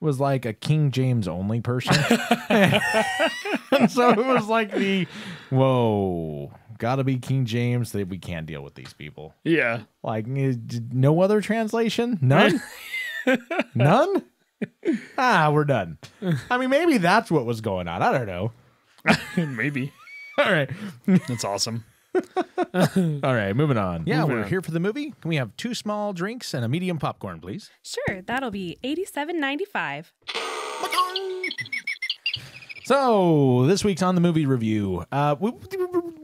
was like a King James only person, and so it was like whoa, gotta be King James. That we can't deal with these people. Yeah. Like no other translation. None. None. We're done. I mean, maybe that's what was going on. I don't know. Maybe. All right. That's awesome. All right, moving on. Yeah, Moving we're on. here for the movie. Can we have 2 small drinks and a medium popcorn, please? Sure, that'll be $87.95. So, this week's on the movie review.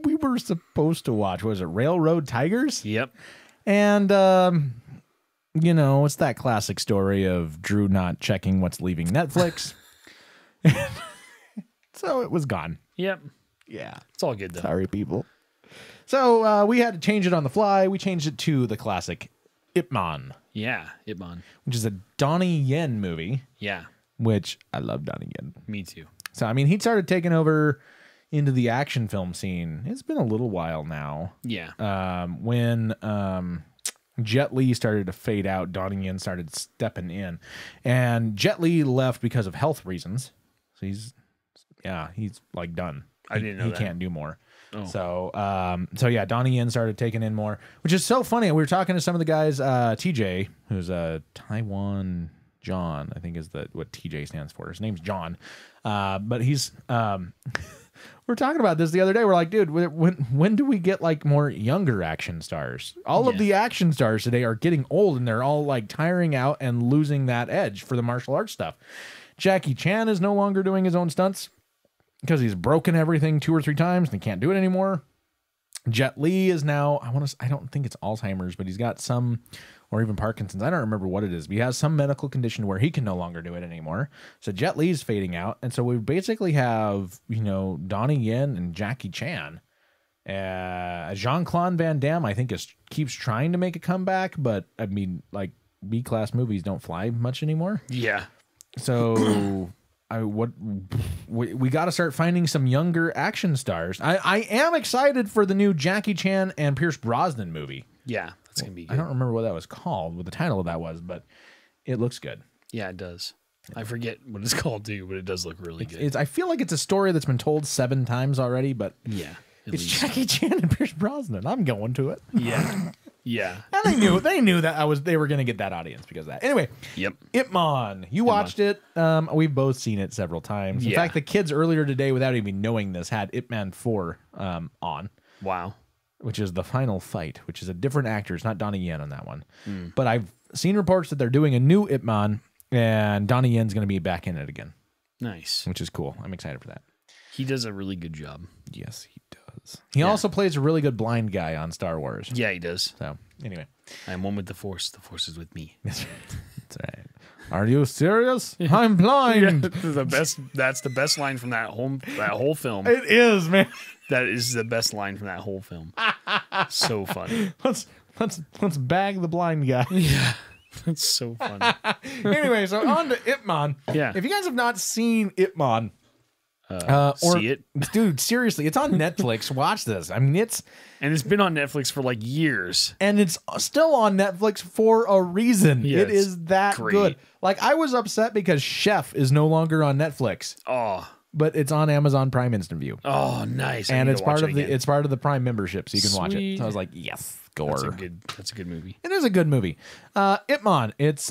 We were supposed to watch, was it Railroad Tigers? Yep. And, you know, it's that classic story of Drew not checking what's leaving Netflix. So, it was gone. Yep. Yeah. It's all good, though. Sorry, people. So we had to change it on the fly. We changed it to the classic Ip Man, Yeah. Itmon. which is a Donnie Yen movie, Yeah. which I love Donnie Yen. Me too. So, I mean, he started taking over into the action film scene. It's been a little while now. Yeah. When Jet Li started to fade out, Donnie Yen started stepping in. And Jet Li left because of health reasons. So he's like done. I didn't know he that. can't do more. Oh. So yeah, Donnie Yen started taking in more, which is so funny. We were talking to some of the guys, TJ, who's Taiwan John, I think is what TJ stands for. His name's John. But he's, we're talking about this the other day. We're like, dude, when do we get like more younger action stars? All of the action stars today are getting old and they're all like tiring out and losing that edge for the martial arts stuff. Jackie Chan is no longer doing his own stunts because he's broken everything 2 or 3 times and he can't do it anymore. Jet Li is now, I don't think it's Alzheimer's, but he's got some, or even Parkinson's. I don't remember what it is, but he has some medical condition where he can no longer do it anymore. So Jet Li's fading out. And so we basically have, you know, Donnie Yen and Jackie Chan. Jean-Claude Van Damme, I think, keeps trying to make a comeback, but I mean, like, B-class movies don't fly much anymore. Yeah. So we got to start finding some younger action stars. I am excited for the new Jackie Chan and Pierce Brosnan movie. Yeah. That's going to be good. I don't remember what that was called, what the title of that was, but it looks good. Yeah, it does. I forget what it's called too, but it does look really good. I feel like it's a story that's been told 7 times already, but Yeah. it's Jackie Chan and Pierce Brosnan. I'm going to it. Yeah. Yeah. And they knew that they were going to get that audience because of that. Anyway, Yep. Ip Man, you watched it. We've both seen it several times. In Yeah. fact, the kids earlier today, without even knowing this, had Ip Man 4 on, Wow. which is the final fight, which is a different actor. It's not Donnie Yen on that one. But I've seen reports that they're doing a new Ip Man, and Donnie Yen's going to be back in it again, Nice. which is cool. I'm excited for that. He does a really good job. Yes, he does. He also plays a really good blind guy on Star Wars. Yeah, he does. So, anyway. I am one with the Force. The Force is with me. That's right. Are you serious? I'm blind. That's the best line from that whole film. It is, man. That is the best line from that whole film. So funny. Let's bag the blind guy. Yeah. That's so funny. Anyway, so on to Ip Man. Yeah. If you guys have not seen Ip Man, See it? dude, seriously, it's on Netflix. Watch this. I mean, it's been on Netflix for like years. and it's still on Netflix for a reason. Yeah, it it's is that great. good. Like I was upset because Chef is no longer on Netflix, Oh. but it's on Amazon Prime Instant View. Oh, nice. I And need it's to watch part of it the again. it's part of the Prime membership, so you can watch it. Sweet. So I was like, yes, gore. That's a good movie. It is a good movie. Ip Man. It's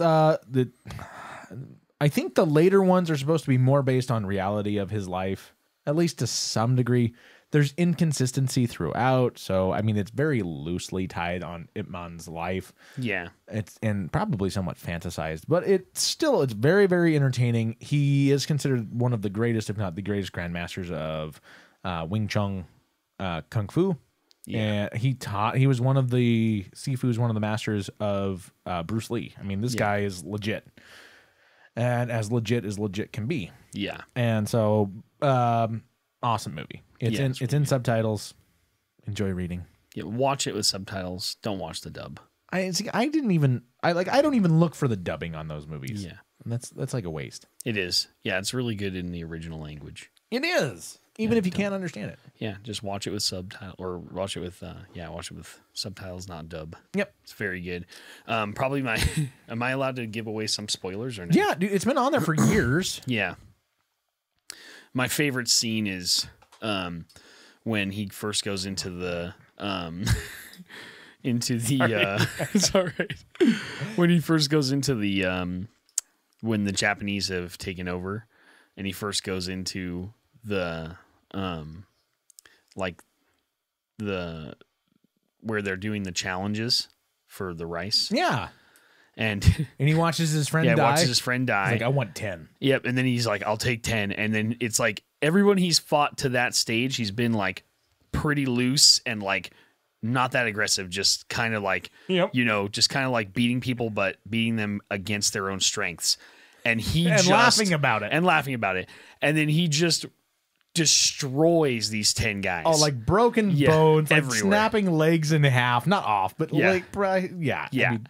I think the later ones are supposed to be more based on reality of his life, at least to some degree. There's inconsistency throughout, so I mean it's very loosely tied on Ip Man's life. Yeah. It's and probably somewhat fantasized, but it's very, very entertaining. He is considered one of the greatest, if not the greatest, grandmasters of Wing Chun Kung Fu. Yeah. And he was one of the masters of Bruce Lee. I mean, this guy is legit, and as legit as legit can be. Yeah. And so, awesome movie. It's in subtitles. Enjoy reading. Yeah. Watch it with subtitles. Don't watch the dub. I don't even look for the dubbing on those movies. Yeah. That's like a waste. It is. Yeah. It's really good in the original language. It is. even if you can't understand it. Yeah, just watch it with subtitles, or watch it with subtitles, not dub. Yep. It's very good. Probably my. Am I allowed to give away some spoilers or no? Yeah, dude, it's been on there for years. Yeah. My favorite scene is when he first goes into the it's all right. When he first goes into the when the Japanese have taken over, and he first goes into the like the where they're doing the challenges for the rice. Yeah. And he watches his friend die. watches his friend die. He's like, I want 10. Yep. And then he's like, I'll take 10. And then it's like everyone he's fought to that stage, he's been like pretty loose and like not that aggressive, just kind of like, just kind of like beating people, but beating them against their own strengths. And laughing about it. And then he just destroys these 10 guys. Oh, like broken bones, like everywhere. Snapping legs in half. Not off, but like, yeah. Yeah. I mean,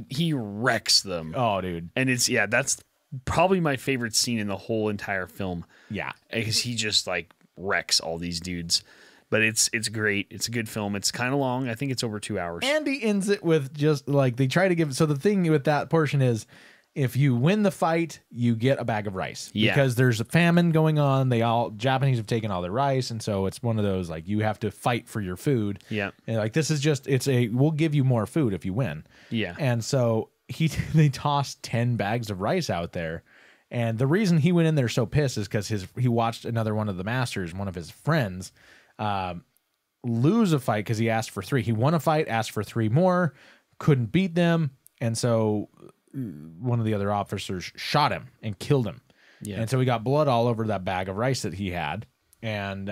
he wrecks them. Oh, dude. And that's probably my favorite scene in the whole entire film. Yeah. Because he just like wrecks all these dudes. But it's great. It's a good film. It's kind of long. I think it's over 2 hours. And he ends it with just like they try to give. So the thing with that portion is if you win the fight, you get a bag of rice. Yeah. Because there's a famine going on. Japanese have taken all their rice. And so it's one of those like you have to fight for your food. Yeah. And like this is just we'll give you more food if you win. Yeah. And so they tossed 10 bags of rice out there. And the reason he went in there so pissed is because he watched another one of the masters, one of his friends, lose a fight because he asked for 3. He won a fight, asked for 3 more, couldn't beat them, and so one of the other officers shot him and killed him. Yeah. And so he got blood all over that bag of rice that he had, and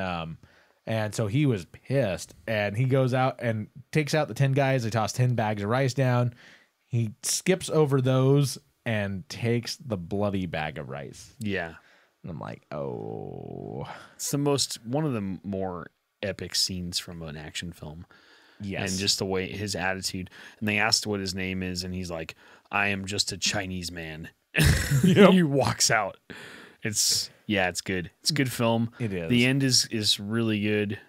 so he was pissed, and he goes out and takes out the 10 guys. They toss 10 bags of rice down. He skips over those and takes the bloody bag of rice. Yeah. And I'm like, oh. It's one of the more epic scenes from an action film. Yes. And just the way his attitude. And they asked what his name is, and he's like, I am just a Chinese man. He walks out. It's good. It's a good film. It is. The end is really good.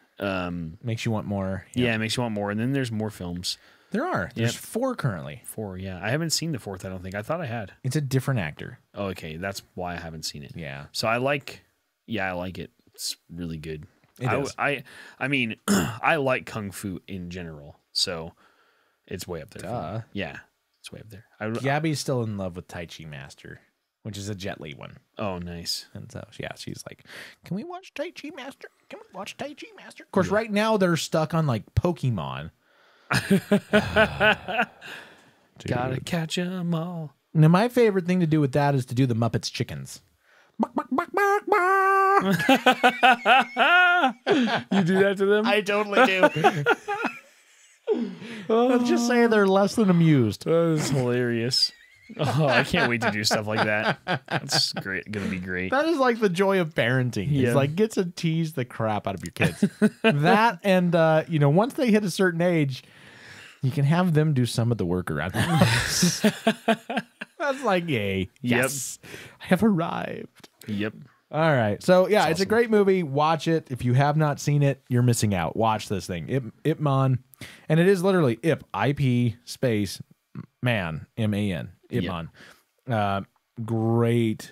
Makes you want more. Yeah, it makes you want more. And then there's more films. There are. There's 4 currently. 4, yeah. I haven't seen the 4th, I don't think. I thought I had. It's a different actor. Oh, okay. That's why I haven't seen it. Yeah. So I like it. It's really good. I mean, I like Kung Fu in general. So it's way up there. Duh. Yeah. It's way up there. Gabby's still in love with Tai Chi Master, which is a Jet Li one. Oh, nice. And so, yeah, she's like, can we watch Tai Chi Master? Can we watch Tai Chi Master? Of course, right now they're stuck on like Pokemon. Gotta catch 'em all. Now, my favorite thing to do with that is to do the Muppets chickens. You do that to them? I totally do. Let's just say they're less than amused. That is hilarious. Oh, I can't wait to do stuff like that. That's great. Gonna be great. That is like the joy of parenting. Yeah. It's like get to tease the crap out of your kids. That and once they hit a certain age, you can have them do some of the work around the house. That's like, yay. Yes. I have arrived. Yep. All right. So yeah, That's it's a awesome. great movie. Watch it. If you have not seen it, you're missing out. Watch this thing. Ip Man. And it is literally Ip, IP space man, MAN. Ip Man. Great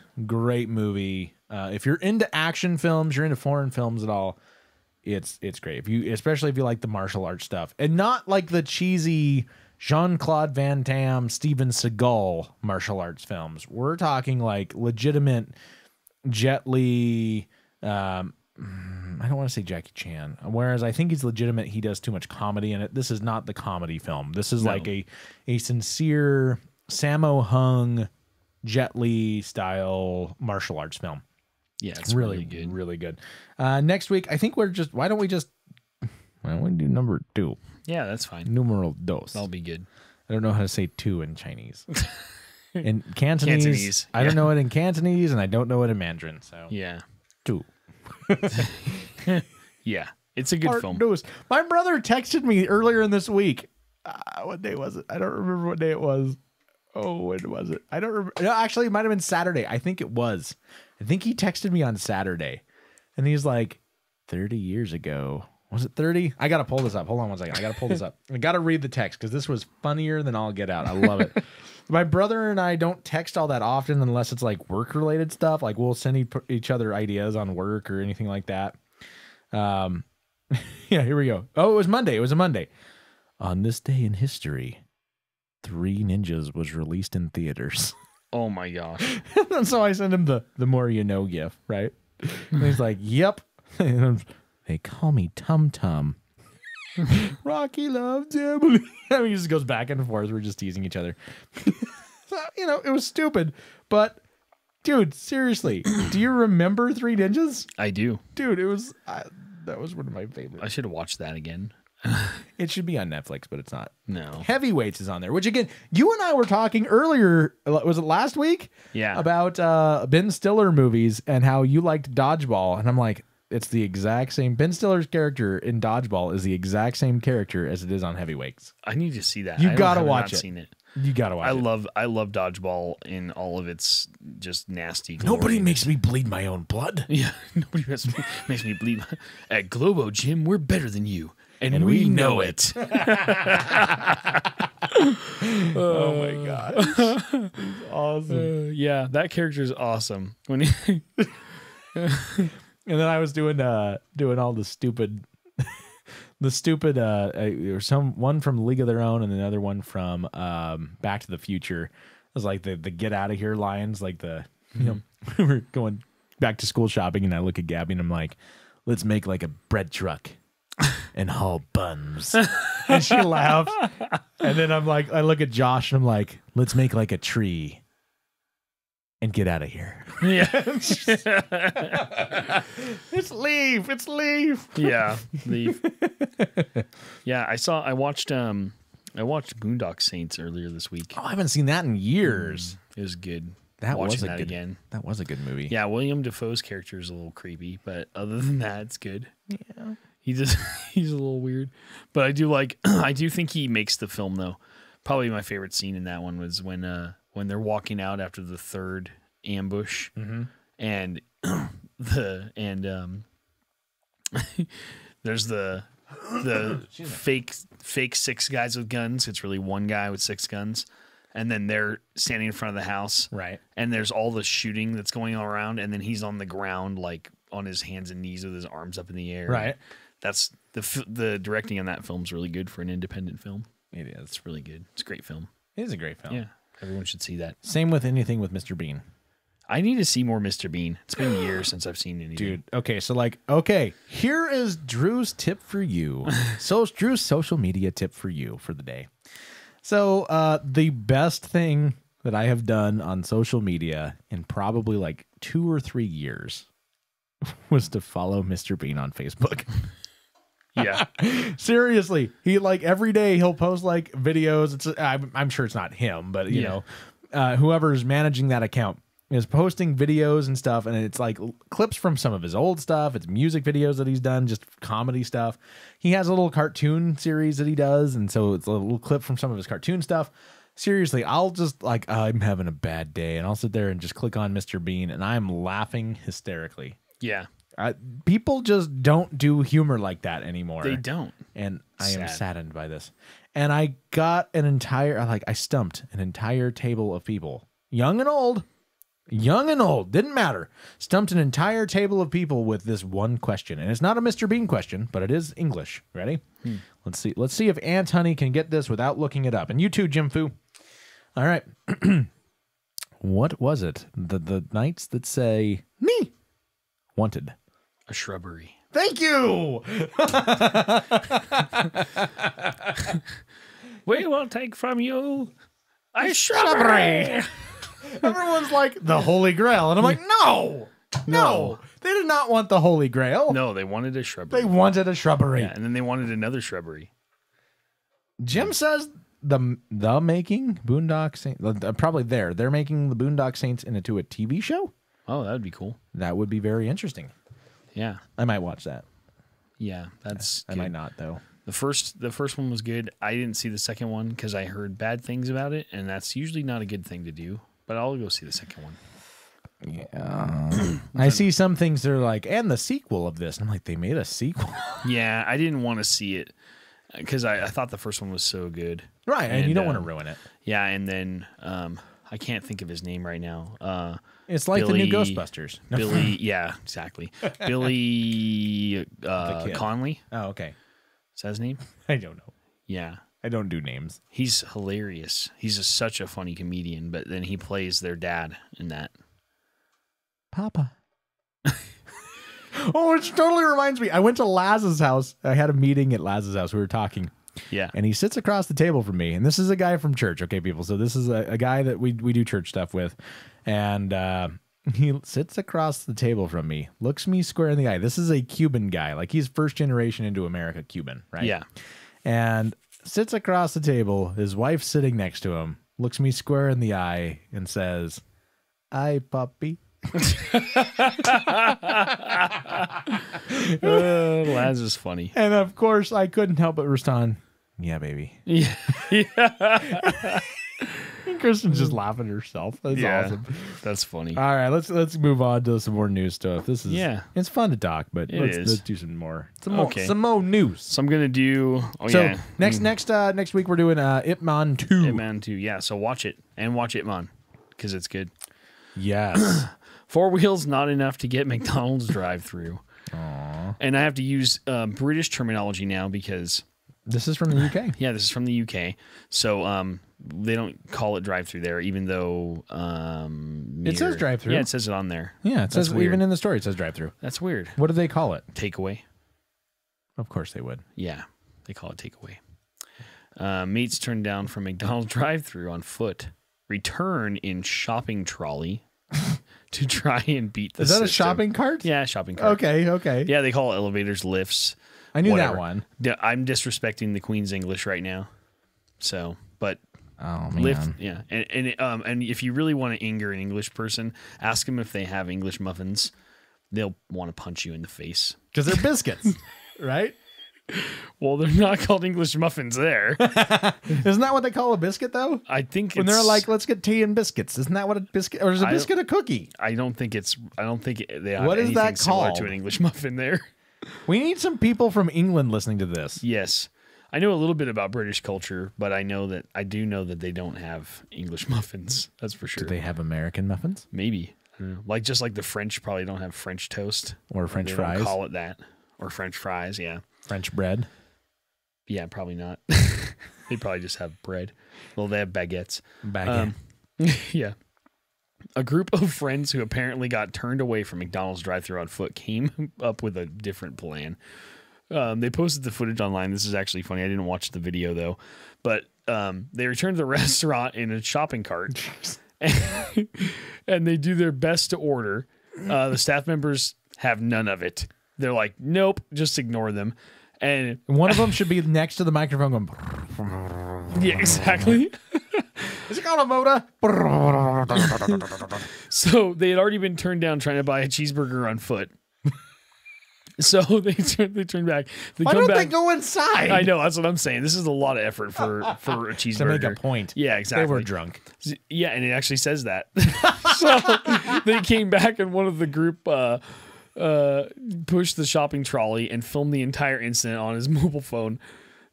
movie. If you're into action films, you're into foreign films at all, it's great. Especially if you like the martial arts stuff and not like the cheesy Jean-Claude Van Damme, Steven Seagal martial arts films. We're talking like legitimate Jet Li. I don't want to say Jackie Chan. Whereas I think he's legitimate. He does too much comedy in it. This is not the comedy film. This is like a sincere Sammo Hung, Jet Li style martial arts film. Yeah, it's really good. Really good. Next week, I think why don't we do number 2? Yeah, that's fine. Numeral dos. That'll be good. I don't know how to say 2 in Chinese. In Cantonese. I don't know it in Cantonese, and I don't know it in Mandarin. So Yeah. 2. Yeah. It's a good film. Dos. My brother texted me earlier in this week. What day was it? I don't remember what day it was. Oh, when was it? I don't remember. No, actually, it might have been Saturday. I think it was. I think he texted me on Saturday And he's like, 30 years ago. Was it 30? I got to pull this up. Hold on one second. I got to pull this up. I got to read the text because this was funnier than all get out. I love it. My brother and I don't text all that often unless it's like work-related stuff. Like we'll send each other ideas on work or anything like that. Yeah, here we go. Oh, it was Monday. It was a Monday. On this day in history, 3 Ninjas was released in theaters. Oh, my gosh. And so I sent him the more you know gif, right? And he's like, yep. They call me Tum Tum. Rocky loves Emily. I mean, he just goes back and forth. We're just teasing each other. So, you know, it was stupid. But, dude, seriously, do you remember 3 Ninjas? I do. Dude, it was that was one of my favorites. I should have watched that again. It should be on Netflix, but it's not. No. Heavyweights is on there, which, again, you and I were talking earlier, was it last week? Yeah. About Ben Stiller movies and how you liked Dodgeball. And I'm like, it's the exact same. Ben Stiller's character in Dodgeball is the exact same character as it is on Heavyweights. I need to see that. You gotta I have watch not it. Seen it. You gotta watch it. I love Dodgeball in all of its just nasty glory. Nobody makes me bleed my own blood. Yeah, nobody makes me bleed. At Globo Gym, we're better than you, and we know it. Oh my god, awesome! Yeah, that character is awesome. When he And then I was doing all the stupid, there was one from League of Their Own and another one from Back to the Future. It was like the get out of here lines, like the you know we were going back to school shopping and I look at Gabby and I'm like, let's make like a bread truck and haul buns. And she laughs. And then I'm like, I look at Josh and I'm like, let's make like a tree and get out of here. yeah, It's leave. It's leave. yeah, leave. Yeah, I watched Boondock Saints earlier this week. Oh, I haven't seen that in years. It was good. That was Watching a that good again. That was a good movie. Yeah, William Dafoe's character is a little creepy, but other than that, it's good. Yeah. He's a little weird, but I do think he makes the film though. Probably my favorite scene in that one was when they're walking out after the third ambush, and there's the fake 6 guys with guns. It's really 1 guy with 6 guns. And then they're standing in front of the house. Right. And there's all the shooting that's going on around. And then he's on the ground, like on his hands and knees with his arms up in the air. Right. That's the directing on that film's really good for an independent film. It is. It's really good. It's a great film. It is a great film. Yeah. Everyone should see that. Same with anything with Mr. Bean. I need to see more Mr. Bean. It's been years since I've seen anything. Dude, okay, so here is Drew's tip for you. Drew's social media tip for you for the day. So the best thing that I have done on social media in probably like 2 or 3 years was to follow Mr. Bean on Facebook. Yeah. Seriously, he like every day he'll post like videos. It's I'm sure it's not him, but you know, whoever's managing that account is posting videos and stuff, and it's like clips from some of his old stuff. It's music videos that he's done, just comedy stuff. He has a little cartoon series that he does, and so it's a little clip from some of his cartoon stuff. Seriously, I'll just like, I'm having a bad day, and I'll sit there and just click on Mr. Bean, and I'm laughing hysterically. Yeah. People just don't do humor like that anymore. They don't. And I am saddened by this. And I got I stumped an entire table of people, young and old, didn't matter. Stumped an entire table of people with this one question. And it's not a Mr. Bean question, but it is English. Ready? Let's see if Aunt Honey can get this without looking it up. And you too, Jim Fu. All right. What was it? The nights that say me wanted. A shrubbery. Thank you. We will take from you a shrubbery. Everyone's like, the Holy Grail. And I'm like, no. They did not want the Holy Grail. No, they wanted a shrubbery. They wanted a shrubbery. Yeah, and then they wanted another shrubbery. Jim says the making Boondock Saints, probably they're making the Boondock Saints into a TV show. Oh, that would be cool. That would be very interesting. Yeah. I might watch that. Yeah, that's I good. might not, though. The first one was good. I didn't see the second one because I heard bad things about it, and that's usually not a good thing to do. But I'll go see the second one. Yeah. I see some things that are like, and the sequel of this. And I'm like, they made a sequel. Yeah, I didn't want to see it because I thought the first one was so good. Right, and you don't want to ruin it. Yeah, and then I can't think of his name right now. It's like the new Ghostbusters. Billy, yeah, exactly. Billy Conley. Oh, okay. Is that his name? I don't know. Yeah. I don't do names. He's hilarious. He's such a funny comedian, but then he plays their dad in that. Papa. Oh, it totally reminds me. I went to Laz's house. I had a meeting at Laz's house. We were talking. Yeah. And he sits across the table from me. And this is a guy from church, okay, people? So this is a guy that we do church stuff with. And he sits across the table from me, looks me square in the eye. This is a Cuban guy. Like, he's first generation into America Cuban, right? Yeah. And sits across the table. His wife's sitting next to him, looks me square in the eye, and says, "Ay, papi." Laz is funny. And of course, I couldn't help but respond, "Yeah, baby." Yeah. And Kristen's just laughing herself. That's awesome. That's funny. All right, let's move on to some more news stuff. This is it's fun to talk, but let's do some more. Some more news. So I'm gonna do. Next week we're doing Ip Man 2. Ip Man 2. Yeah. So watch it and watch Ip Man because it's good. Yes. 4 wheels not enough to get McDonald's drive-through. And I have to use British terminology now because this is from the UK. Yeah, this is from the UK. So they don't call it drive-through there, even though it says drive-through. Yeah, it says it on there. Yeah, it says even in the story it says drive-through. That's weird. What do they call it? Takeaway. Of course they would. Yeah, they call it takeaway. Mates turned down from McDonald's drive-through on foot. Return in shopping trolley to try and beat the system. Is that a shopping cart? Yeah, shopping cart. Okay. Yeah, they call it elevators, lifts. I knew that one. I'm disrespecting the Queen's English right now. So, but oh man, lift, yeah, and if you really want to anger an English person, ask them if they have English muffins. They'll want to punch you in the face because they're biscuits, right? Well, they're not called English muffins there. Isn't that what they call a biscuit, though? I think when they're like, let's get tea and biscuits. Isn't that what a biscuit, or is a biscuit a cookie? I don't think they have what is anything that similar called? to an English muffin there. We need some people from England listening to this. Yes. I know a little bit about British culture, but I do know that they don't have English muffins. That's for sure. Do they have American muffins? Maybe. I don't know. Just like the French probably don't have French toast. Or French they fries. Don't call it that. Or French fries, yeah. French bread. Yeah, probably not. They probably just have bread. Well, they have baguettes. Yeah. A group of friends who apparently got turned away from McDonald's drive-thru on foot came up with a different plan. They posted the footage online. This is actually funny. I didn't watch the video, though. But they returned to the restaurant in a shopping cart. And they do their best to order. The staff members have none of it. They're like, nope, just ignore them. And one of them should be next to the microphone going, yeah, exactly. Is it called a motor? So they had already been turned down trying to buy a cheeseburger on foot. So they turned back. Why don't they go inside? I know, that's what I'm saying. This is a lot of effort for a cheeseburger. To make a point. Yeah, exactly. They were drunk. Yeah, and it actually says that. So they came back and one of the group pushed the shopping trolley and filmed the entire incident on his mobile phone.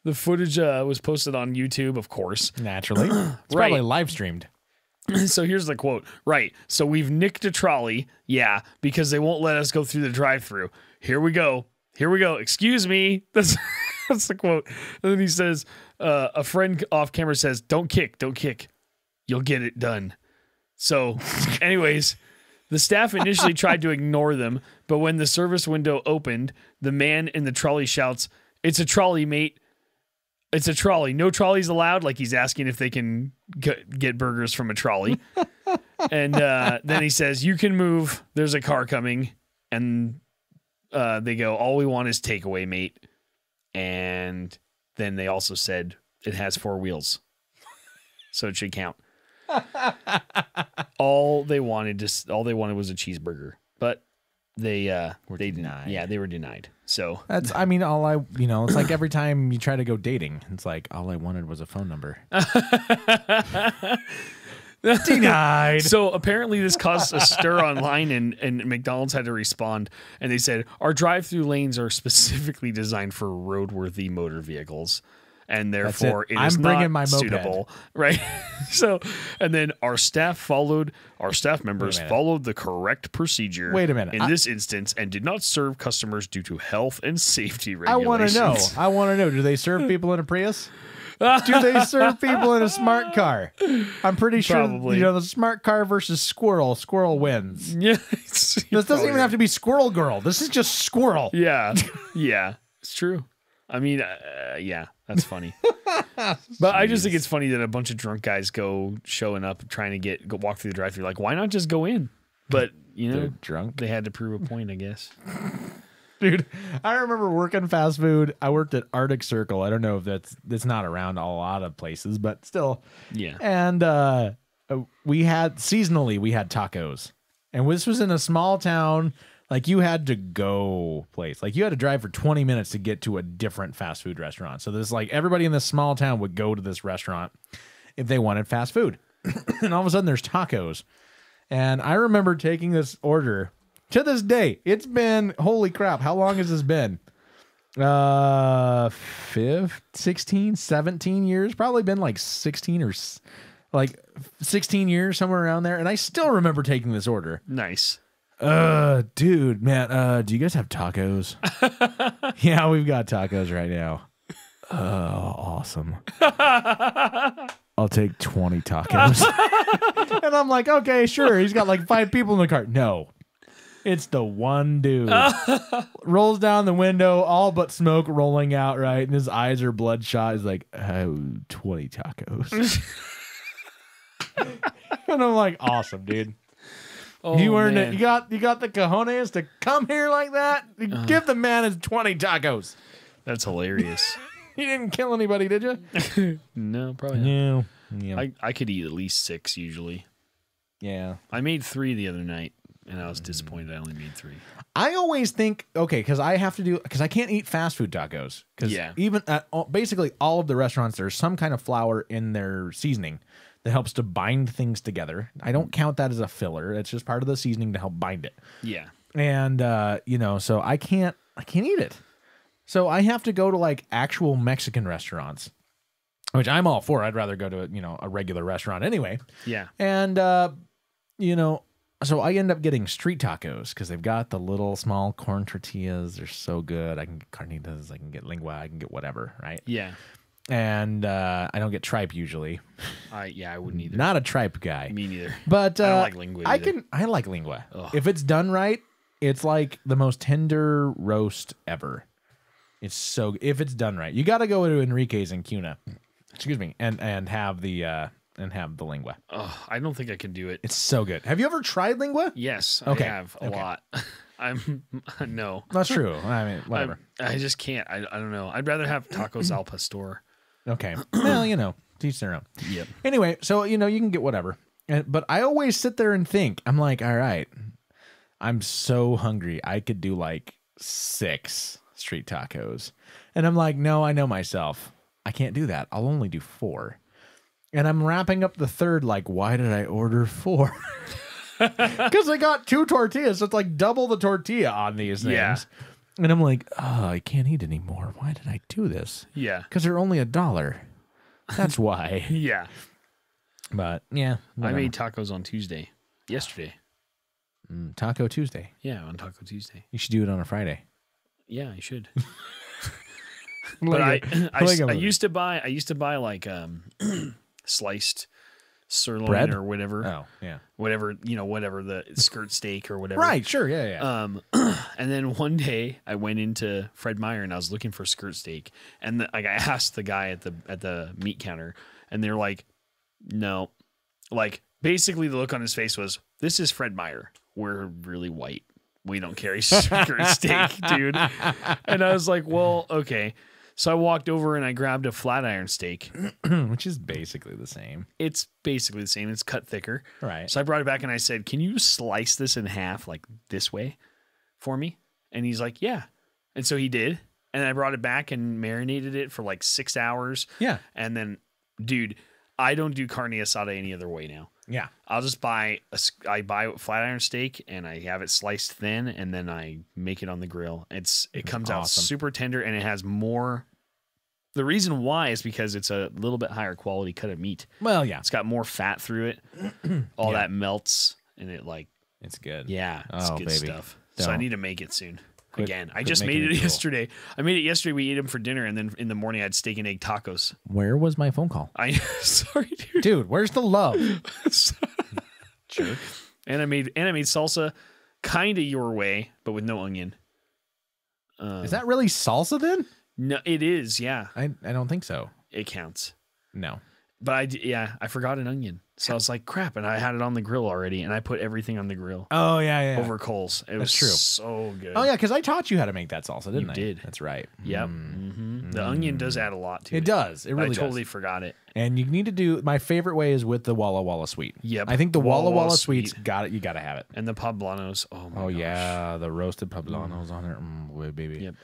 The footage was posted on YouTube, of course. Naturally. It's probably live streamed. So here's the quote. Right. So we've nicked a trolley. Yeah, because they won't let us go through the drive-thru. Here we go. Excuse me. That's the quote. And then he says, a friend off camera says, don't kick. You'll get it done. So anyways, the staff initially tried to ignore them, but when the service window opened, the man in the trolley shouts, "It's a trolley, mate. It's a trolley. No trolleys allowed." Like he's asking if they can get burgers from a trolley. And then he says, "You can move. There's a car coming." And they go, "All we want is takeaway, mate." And then they also said it has 4 wheels, so it should count. All they wanted was a cheeseburger, but they were denied. Yeah, they were denied. So that's, I mean, it's like every time you try to go dating, it's like all I wanted was a phone number. Denied. So apparently this caused a stir online, and McDonald's had to respond, and they said our drive-through lanes are specifically designed for roadworthy motor vehicles, and therefore it is I'm bringing not my moped. suitable, right? So, and then our staff members followed the correct procedure. Wait a minute. In this instance, and did not serve customers due to health and safety I regulations. want to know. Do they serve people in a Prius? Do they serve people in a smart car? I'm pretty sure, Probably. the smart car versus squirrel. Squirrel wins. Yeah, This doesn't even have to be Squirrel Girl. This is just Squirrel. Yeah, yeah, it's true. I mean, yeah, that's funny. But I just think it's funny that a bunch of drunk guys showing up trying to go walk through the drive-thru. Like, why not just go in? But They're drunk. They had to prove a point, I guess. Dude, I remember working fast food. I worked at Arctic Circle. I don't know if that's not around a lot of places, but still. Yeah. And we had tacos. And this was in a small town. Like, you had to go place. Like, you had to drive for 20 minutes to get to a different fast food restaurant. So there's like everybody in this small town would go to this restaurant if they wanted fast food. And all of a sudden there's tacos. And I remember taking this order. To this day, it's been, holy crap, how long has this been? 16, 17 years? Probably been like 16 or like 16 years, somewhere around there. And I still remember taking this order. Nice. Dude, man, do you guys have tacos? Yeah, we've got tacos right now. Oh, awesome. I'll take 20 tacos. And I'm like, okay, sure. He's got like 5 people in the cart. No. It's the one dude. Rolls down the window, all but smoke rolling out, right? And his eyes are bloodshot. He's like, oh, 20 tacos. And I'm like, awesome, dude. Oh, you earned man. it. You got the cojones to come here like that? Give the man his 20 tacos. That's hilarious. You didn't kill anybody, did you? No, probably not. Yeah. I could eat at least 6 usually. Yeah. I made 3 the other night, and I was disappointed I only made 3. I always think, okay, because I can't eat fast food tacos. Because even at basically all of the restaurants, there's some kind of flour in their seasoning that helps to bind things together. I don't count that as a filler. It's just part of the seasoning to help bind it. Yeah. And, so I can't eat it. So I have to go to like actual Mexican restaurants, which I'm all for. I'd rather go to, a regular restaurant anyway. Yeah. And, so I end up getting street tacos because they've got the little small corn tortillas. They're so good. I can get carnitas. I can get lengua. I can get whatever, right? Yeah. And I don't get tripe usually. I wouldn't either. Not a tripe guy. Me neither. But I don't like lingua either. I like lingua. Ugh. If it's done right, it's like the most tender roast ever. It's so, if it's done right. You got to go to Enrique's in Cuna. Excuse me, and have the lingua. Oh, I don't think I can do it. It's so good. Have you ever tried lingua? Yes, Okay. I have a lot. No. That's true. I mean, whatever. I just can't. I don't know. I'd rather have tacos al pastor. Okay. Well, teach their own. Yep. Anyway, so, you can get whatever. But I always sit there and think, I'm like, all right, I'm so hungry. I could do like 6 street tacos. And I'm like, no, I know myself. I can't do that. I'll only do 4. And I'm wrapping up the 3rd, like, why did I order 4? Because I got 2 tortillas, so it's like double the tortilla on these things. Yeah. And I'm like, oh, I can't eat anymore. Why did I do this? Yeah. Because they're only $1. That's why. Yeah. But, yeah. I whatever. made tacos on Tuesday. Yesterday. Taco Tuesday. Yeah, on Taco Tuesday. You should do it on a Friday. Yeah, I should. But I used to buy like sliced sirloin bread or whatever. Oh, yeah. Whatever the skirt steak or whatever. Right, sure, yeah. And then one day I went into Fred Meyer and I was looking for skirt steak, and I asked the guy at the meat counter, and they're like, "No," like basically the look on his face was, "This is Fred Meyer. We're really white. We don't carry skirt steak, dude." And I was like, "Well, okay." So I walked over and I grabbed a flat iron steak, Which is basically the same. It's basically the same. It's cut thicker. Right. So I brought it back and I said, "Can you slice this in half like this way for me?" And he's like, "Yeah." And so he did. And I brought it back and marinated it for like 6 hours. Yeah. And then, dude, I don't do carne asada any other way now. Yeah. I'll just buy I buy flat iron steak and I have it sliced thin and then I make it on the grill. It comes out super tender and it has more. The reason why is because it's a little bit higher quality cut of meat. Well, yeah. It's got more fat through it. All that melts and it's good. Yeah, it's good stuff. So I need to make it soon. I just made it yesterday. I made it yesterday. We ate them for dinner, and then in the morning I had steak and egg tacos. Where was my phone call? Sorry, dude. Dude, where's the love? Jerk. And I made salsa, kind of your way, but with no onion. Is that really salsa then? No, it is. Yeah, I don't think so. It counts. No, but I forgot an onion, so I was like, crap, and I had it on the grill already, and I put everything on the grill. Oh yeah. Over coals. It was true. So good. Oh yeah, because I taught you how to make that salsa, didn't I? You did. That's right. Yep. Mm-hmm. The onion does add a lot to it. It does. It really does. I totally forgot it. And you need to do. My favorite way is with the Walla Walla sweet. Yep. I think the Walla Walla sweets got it. You got to have it. And the poblanos. Oh my gosh. Yeah, the roasted poblanos on there. Boy, baby. Yep.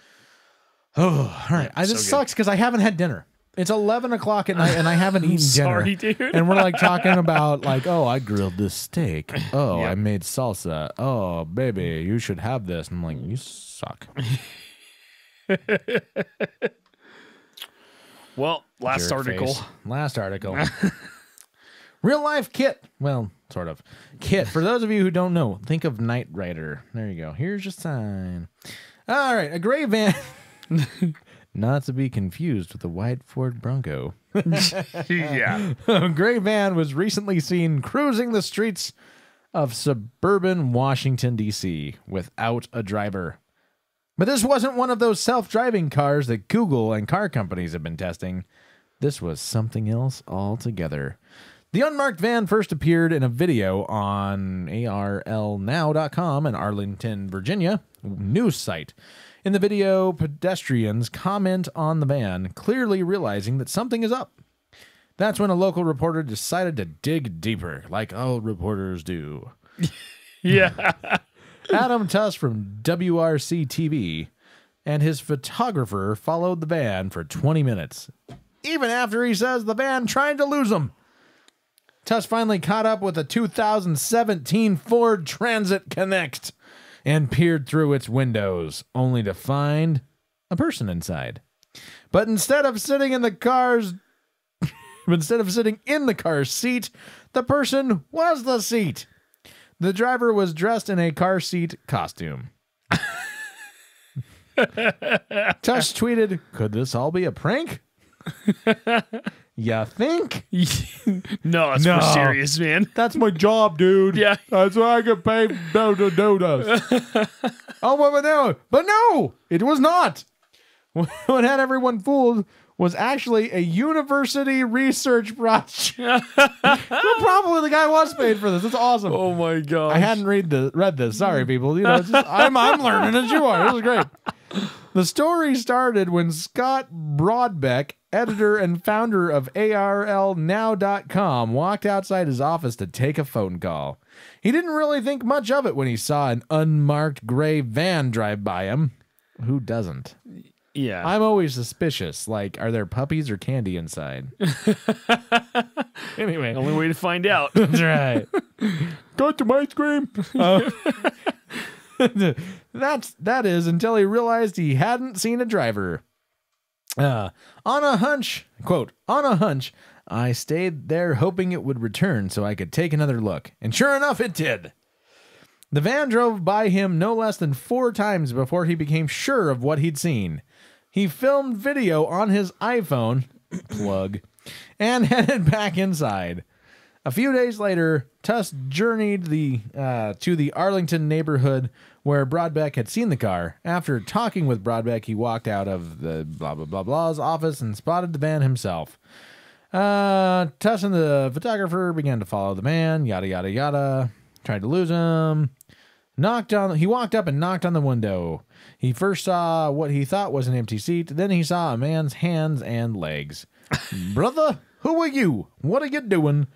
Oh, all right. This sucks because I haven't had dinner. It's 11 o'clock at night and I haven't eaten Sorry, dinner. dude. And we're like talking about I grilled this steak. Oh, I made salsa. Oh, baby, you should have this. And I'm like, you suck. Well, last article. Real life KITT. Well, sort of. KITT. For those of you who don't know, think of Knight Rider. There you go. Here's your sign. All right. A gray van. Not to be confused with the white Ford Bronco. Yeah. A gray van was recently seen cruising the streets of suburban Washington, D.C. without a driver. But this wasn't one of those self-driving cars that Google and car companies have been testing. This was something else altogether. The unmarked van first appeared in a video on ARLnow.com, an Arlington, Virginia news site. In the video, pedestrians comment on the van, clearly realizing that something is up. That's when a local reporter decided to dig deeper, like all reporters do. Yeah. Adam Tuss from WRC TV and his photographer followed the van for 20 minutes, even after he says the van tried to lose him. Tuss finally caught up with a 2017 Ford Transit Connect and peered through its windows, only to find a person inside. But instead of sitting in the car's seat, the person was the seat. The driver was dressed in a car seat costume. Tush tweeted, "Could this all be a prank?" You think? No, it's for serious, man. That's my job, dude. Yeah. That's why I get paid to do this. But no, it was not. What had everyone fooled was actually a university research project. So probably the guy was paid for this. It's awesome. Oh my gosh. I hadn't read this. Sorry, people. I'm learning as you are. This is great. The story started when Scott Broadbeck, editor and founder of ARLnow.com, walked outside his office to take a phone call. He didn't really think much of it when he saw an unmarked gray van drive by him. Who doesn't? Yeah. I'm always suspicious. Like, are there puppies or candy inside? Anyway. Only way to find out. That's right. Got some ice cream. That is until he realized he hadn't seen a driver. On a hunch, quote, on a hunch, I stayed there hoping it would return so I could take another look. And sure enough, it did. The van drove by him no less than 4 times before he became sure of what he'd seen. He filmed video on his iPhone, plug, and headed back inside. A few days later, Tuss journeyed to the Arlington neighborhood where Broadbeck had seen the car. After talking with Broadbeck, he walked out of the blah, blah, blah, blah's office and spotted the van himself. Tuss and the photographer began to follow the van, yada, yada, yada. Tried to lose him. He walked up and knocked on the window. He first saw what he thought was an empty seat. Then he saw a man's hands and legs. Brother, who are you? What are you doing?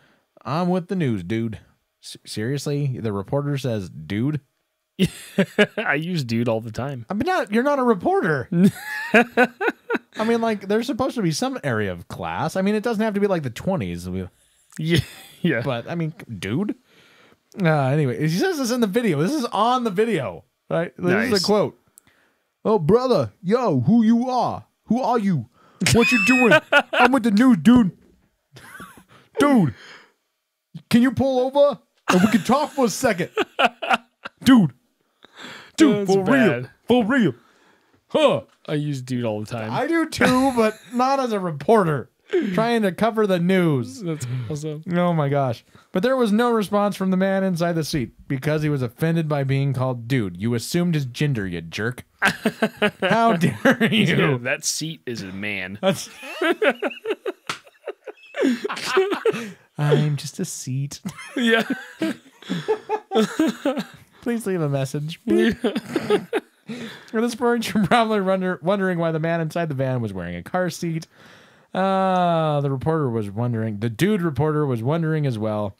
I'm with the news, dude. Seriously? The reporter says, dude? I use dude all the time. I mean, you're not a reporter. I mean, like, there's supposed to be some area of class. I mean, it doesn't have to be like the 20s. Yeah. But, I mean, dude. Anyway, he says this in the video. This is on the video, right? This is a quote. Oh, brother, yo, who you are? Who are you? What you doing? I'm with the news, dude. Dude, can you pull over? And we can talk for a second. Dude, for real. For real. Huh. I use dude all the time. I do too, but not as a reporter. Trying to cover the news. That's awesome. Oh my gosh. But there was no response from the man inside the seat because he was offended by being called dude. You assumed his gender, you jerk. How dare you? Yeah, that seat is a man. I'm just a seat. Yeah. Please leave a message. For this point, you're probably wondering why the man inside the van was wearing a car seat. The dude reporter was wondering as well.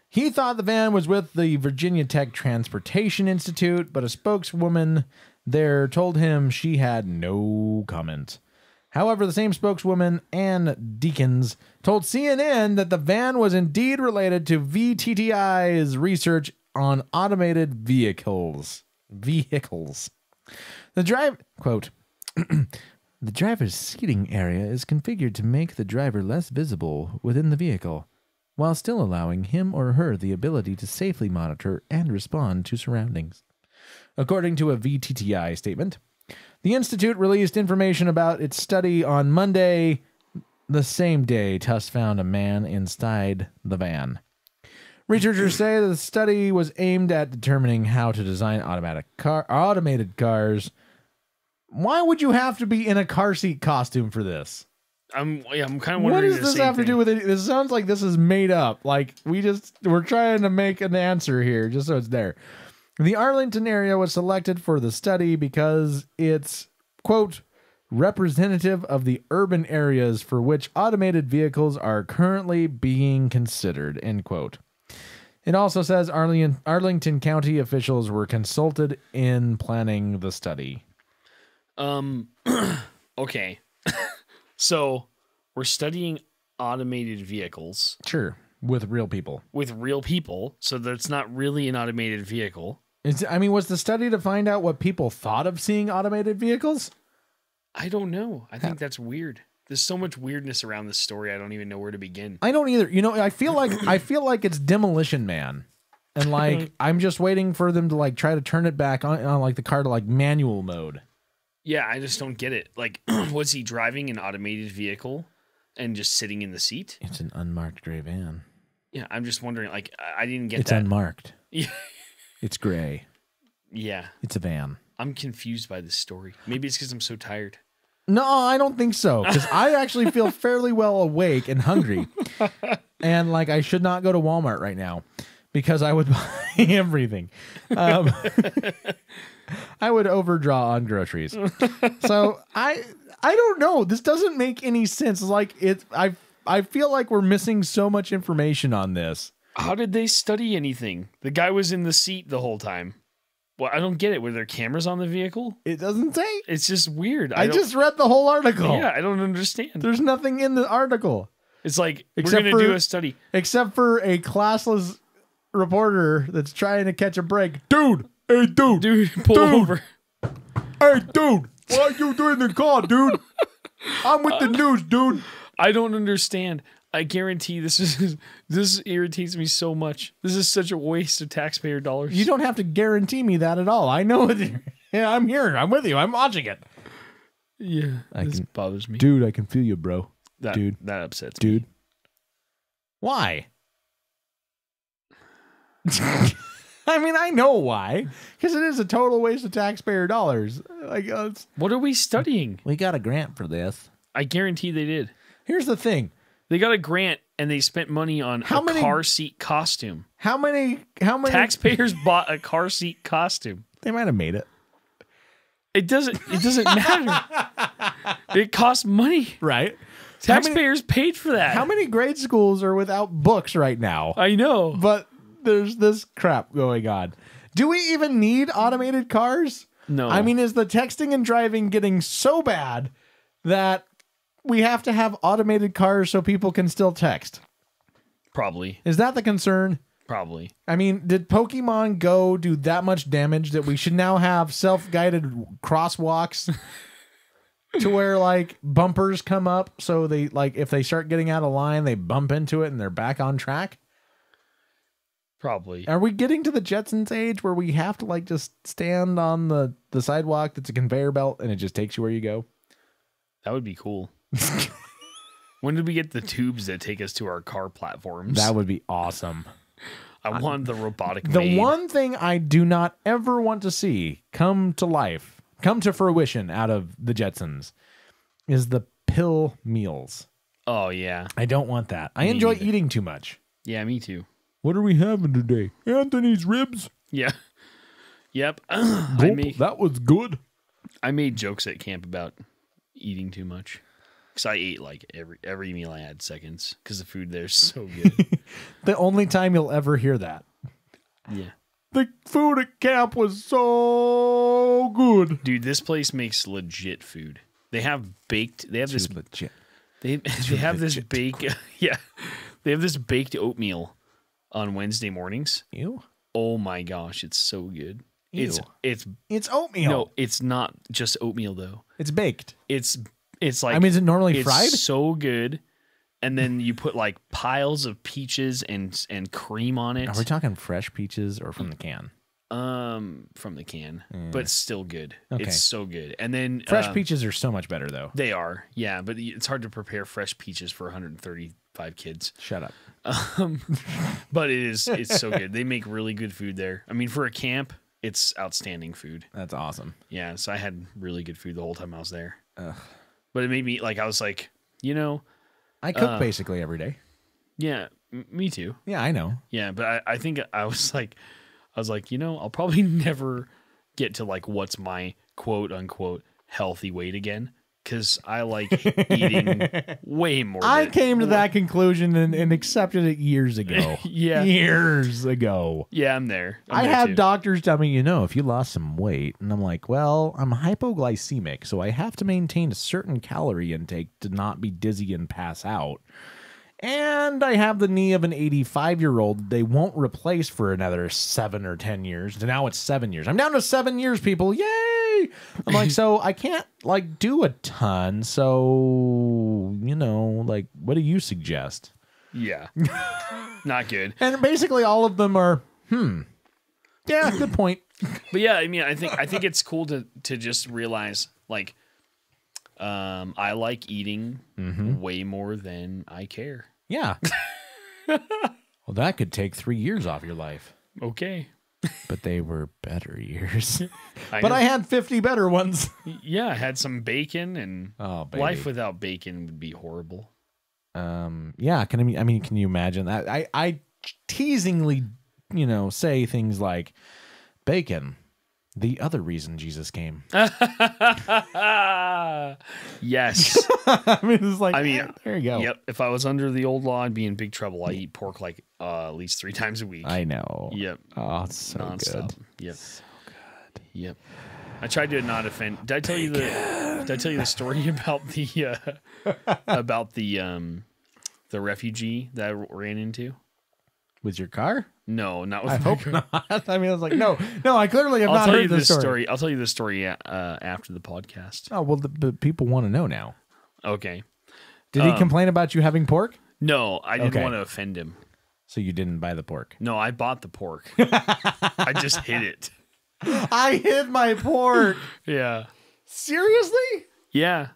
He thought the van was with the Virginia Tech Transportation Institute, but a spokeswoman there told him she had no comment. However, the same spokeswoman, Ann Deakins, told CNN that the van was indeed related to VTTI's research on automated vehicles. Quote, the driver's seating area is configured to make the driver less visible within the vehicle, while still allowing him or her the ability to safely monitor and respond to surroundings. According to a VTTI statement, the Institute released information about its study on Monday, the same day Tuss found a man inside the van. Researchers say that the study was aimed at determining how to design automated cars. Why would you have to be in a car seat costume for this? I'm kind of wondering. What does this have to do with it? This sounds like this is made up. Like we're trying to make an answer here just so it's there. The Arlington area was selected for the study because it's, quote, representative of the urban areas for which automated vehicles are currently being considered, end quote. It also says Arlington County officials were consulted in planning the study. Okay. So we're studying automated vehicles. Sure. With real people. So that's not really an automated vehicle. Was the study to find out what people thought of seeing automated vehicles? I don't know. I think that's weird. There's so much weirdness around this story. I don't even know where to begin. I don't either. I feel like it's Demolition Man. And like I'm just waiting for them to like try to turn it back on like the car to like manual mode. Yeah, I just don't get it. Like, was he driving an automated vehicle and just sitting in the seat? It's an unmarked gray van. Yeah, I'm just wondering, like, I didn't get that. It's unmarked. Yeah. It's gray. Yeah. It's a van. I'm confused by this story. Maybe it's because I'm so tired. No, I don't think so. Because I actually feel fairly well awake and hungry. And, like, I should not go to Walmart right now because I would buy everything. I would overdraw on groceries. So, I don't know. This doesn't make any sense. Like, I feel like we're missing so much information on this. How did they study anything? The guy was in the seat the whole time. Well, I don't get it. Were there cameras on the vehicle? It doesn't say. It's just weird. I just read the whole article. Yeah, I don't understand. There's nothing in the article. It's like, we're going to do a study. Except for a classless reporter that's trying to catch a break. Dude! Hey, dude! Dude, pull over. Hey, dude! What are you doing in the car, dude? I'm with the news, dude. I don't understand. I guarantee this irritates me so much. This is such a waste of taxpayer dollars. You don't have to guarantee me that at all. I know it. Yeah, I'm here. I'm with you. I'm watching it. Yeah, this bothers me. Dude, I can feel you, bro. That upsets me. Dude. Why? I mean, I know why. Because it is a total waste of taxpayer dollars. Like, what are we studying? We got a grant for this. I guarantee they did. Here's the thing. They got a grant and they spent money on a car seat costume. How many taxpayers bought a car seat costume? They might have made it. It doesn't matter. It costs money. Right. Taxpayers paid for that. How many grade schools are without books right now? I know. But there's this crap going on. Do we even need automated cars? No. I mean, is the texting and driving getting so bad that we have to have automated cars so people can still text? Probably. Is that the concern? Probably. I mean, did Pokemon Go do that much damage that we should now have self-guided crosswalks to where like bumpers come up so they like if they start getting out of line, they bump into it and they're back on track? Probably. Are we getting to the Jetsons age where we have to like just stand on the sidewalk that's a conveyor belt and it just takes you where you go? That would be cool. When did we get the tubes that take us to our car platforms? That would be awesome. I want the robotic The maid. one thing I do not ever want to see come to life, come to fruition out of the Jetsons is the pill meals. Oh, yeah. I don't want that. I enjoy eating too much. Yeah, me too. What are we having today? Anthony's ribs. Yeah. Yep. That was good. I made jokes at camp about eating too much. Because I ate like every meal I had seconds. Because the food there's so good. The only time you'll ever hear that. Yeah. The food at camp was so good. Dude, this place makes legit food. They have baked. They have this. Legit. They have this bake. Yeah. They have this baked oatmeal on Wednesday mornings. Ew. Oh my gosh, it's so good. Ew. It's oatmeal. No, it's not just oatmeal though. It's baked. It's like, I mean, is it normally it's fried? so good. And then you put like piles of peaches and cream on it. Are we talking fresh peaches or from the can? From the can, but still good. Okay. It's so good. And then Fresh peaches are so much better, though. They are, yeah. But it's hard to prepare fresh peaches for 135 kids. Shut up. But it's so good. They make really good food there. I mean, for a camp, it's outstanding food. That's awesome. Yeah, so I had really good food the whole time I was there. But it made me like I was like, I cook basically every day. yeah, me too. Yeah, I know. Yeah, but I think I was like, I'll probably never get to like what's my quote unquote healthy weight again. Because I like eating way more. I came to that conclusion and accepted it years ago. Yeah. Years ago. Yeah, I'm there. I had doctors tell me, if you lost some weight. And I'm like, well, I'm hypoglycemic, so I have to maintain a certain calorie intake to not be dizzy and pass out. And I have the knee of an 85-year-old they won't replace for another 7 or 10 years. Now it's 7 years. I'm down to 7 years, people. Yay! I'm like, so I can't, like, do a ton. So, like, what do you suggest? Yeah. Not good. And basically all of them are, yeah, good point. But yeah, I mean, I think it's cool to just realize, like, I like eating way more than I care. Yeah. Well, that could take 3 years off your life. Okay. But they were better years. I But know. I had 50 better ones. Yeah, I had some bacon, and Oh, baby. life without bacon would be horrible. Yeah, can you imagine that? I teasingly, say things like bacon, the other reason Jesus came. Yes. I mean, it's like, I mean, there you go. Yep. If I was under the old law, I'd be in big trouble. I eat pork like at least 3 times a week. I know. Yep. Oh, it's so Nonstop. good. Yep. So good. Yep. I tried to not offend. Did I tell you the story about the refugee that I ran into? With your car? No, not with I my hope car. not. I mean, I was like, no, I clearly have I'll not tell you heard this this story. I'll tell you the story after the podcast. Oh, well, the people want to know now. Okay. Did he complain about you having pork? No, I didn't Okay. want to offend him. So you didn't buy the pork? No, I bought the pork. I just hid it. I hid my pork. Yeah. Seriously? Yeah.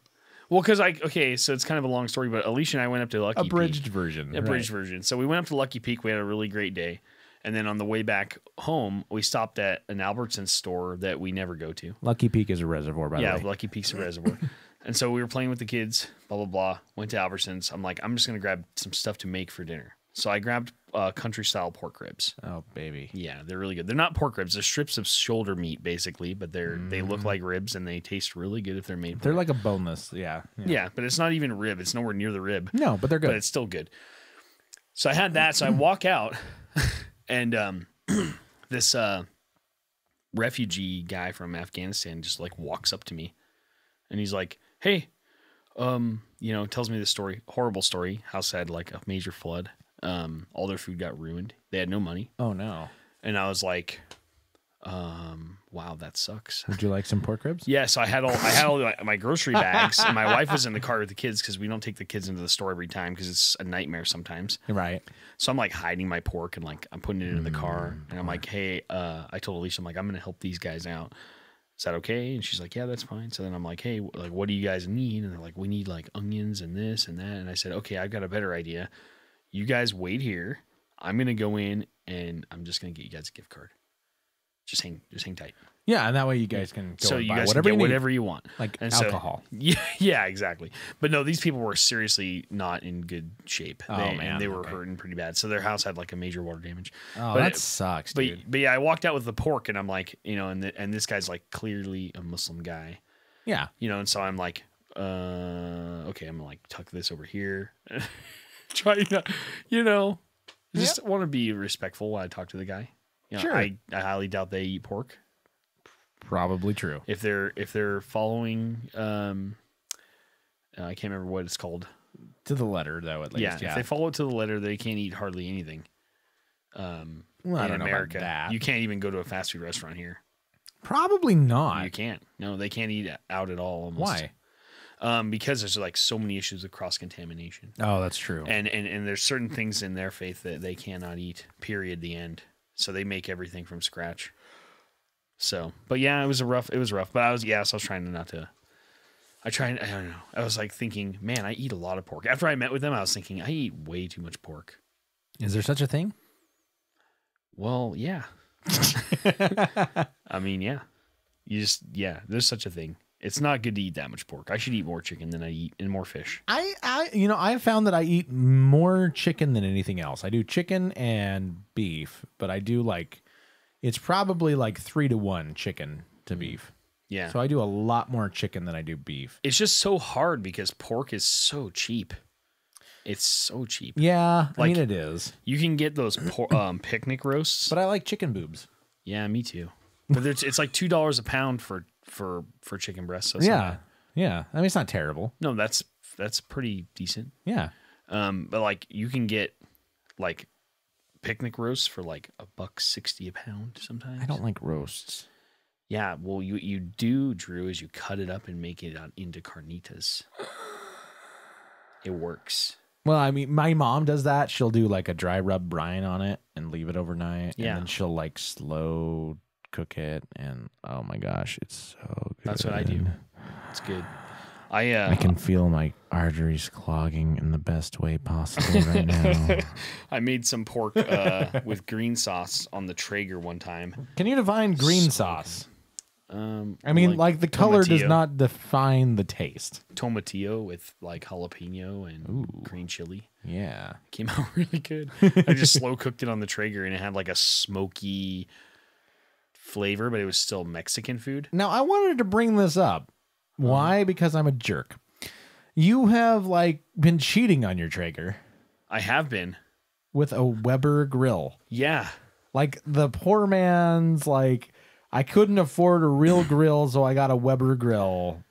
Well, because so it's kind of a long story, but Alicia and I went up to Lucky Peak. Abridged version. Abridged version. So we went up to Lucky Peak. We had a really great day. And then on the way back home, we stopped at an Albertsons store that we never go to. Lucky Peak is a reservoir, by the Yeah, way. Lucky Peak's a reservoir. And so we were playing with the kids, blah, blah, blah. Went to Albertsons. I'm like, I'm just going to grab some stuff to make for dinner. So I grabbed country-style pork ribs. Oh, baby. Yeah, they're really good. They're not pork ribs. They're strips of shoulder meat, basically, but they look like ribs, and they taste really good if they're made. They're like a boneless. Yeah. Yeah, but it's not even rib. It's nowhere near the rib. No, but they're good. But it's still good. So I had that. So I walk out, And this refugee guy from Afghanistan just like walks up to me and he's like, hey, tells me this story, horrible story, how sad, like a major flood. All their food got ruined. They had no money. Oh no. And I was like, wow, that sucks. Would you like some pork ribs? Yeah, so I had all my grocery bags, and my wife was in the car with the kids because we don't take the kids into the store every time because it's a nightmare sometimes. Right. So I'm like hiding my pork and like I'm putting it in the car, and I'm like, hey, I told Alicia, I'm like, I'm gonna help these guys out. Is that okay? And she's like, yeah, that's fine. So then I'm like, hey, like, what do you guys need? And they're like, we need like onions and this and that. And I said, okay, I've got a better idea. You guys wait here. I'm gonna go in and I'm just gonna get you guys a gift card. Just hang tight. Yeah, and that way you guys can go so and you buy guys whatever can get you need. whatever you want, like and alcohol. So, yeah, exactly. But no, these people were seriously not in good shape. And they were hurting pretty bad. So their house had like a major water damage. Oh, but that sucks, dude. But yeah, I walked out with the pork, and I'm like, and this guy's like clearly a Muslim guy. Yeah, and so I'm like, okay, I'm gonna like tuck this over here. Try not, just want to be respectful while I talk to the guy. Sure. I highly doubt they eat pork. Probably true. If they're following, I can't remember what it's called. To the letter, though, at least. Yeah, if they follow it to the letter, they can't eat hardly anything. Well, in I don't America, know about that. you can't even go to a fast food restaurant here. Probably not. You can't. No, they can't eat out at all. Almost. Why? Because there's like so many issues of cross contamination. Oh, that's true. And there's certain things in their faith that they cannot eat. Period. The end. So they make everything from scratch. So, but yeah, it was rough. But I was trying not to. I don't know. I was like thinking, man, I eat a lot of pork. After I met with them, I was thinking, I eat way too much pork. Is there such a thing? Well, yeah. I mean, yeah. There's such a thing. It's not good to eat that much pork. I should eat more chicken than I eat, and more fish. I have found that I eat more chicken than anything else. I do chicken and beef, but I do it's probably like 3-to-1 chicken to beef. Yeah. So I do a lot more chicken than I do beef. It's just so hard because pork is so cheap. It's so cheap. Yeah, I mean it is. You can get those picnic roasts. But I like chicken boobs. Yeah, me too. But it's like $2 a pound for chicken breasts. So yeah. I mean, it's not terrible. No, that's pretty decent. Yeah. But like you can get like picnic roasts for like $1.60 a pound sometimes. I don't like roasts. Yeah, well, you do, Drew, is you cut it up and make it into carnitas. It works. Well, I mean, my mom does that. She'll do like a dry rub brine on it and leave it overnight. Yeah. And then she'll like slow cook it. And oh my gosh, it's so good. That's what I do. It's good. I can feel my arteries clogging in the best way possible right now. I made some pork with green sauce on the Traeger one time. Can you define green sauce? I mean, like the color does tomatillo. not define the taste. Tomatillo with like jalapeno and green chili. Yeah. Came out really good. I just slow cooked it on the Traeger and it had like a smoky flavor, but it was still Mexican food. Now, I wanted to bring this up. Why? Because I'm a jerk. You have like been cheating on your Traeger. I have been. With a Weber grill. Yeah. Like the poor man's like, I couldn't afford a real grill, so I got a Weber grill.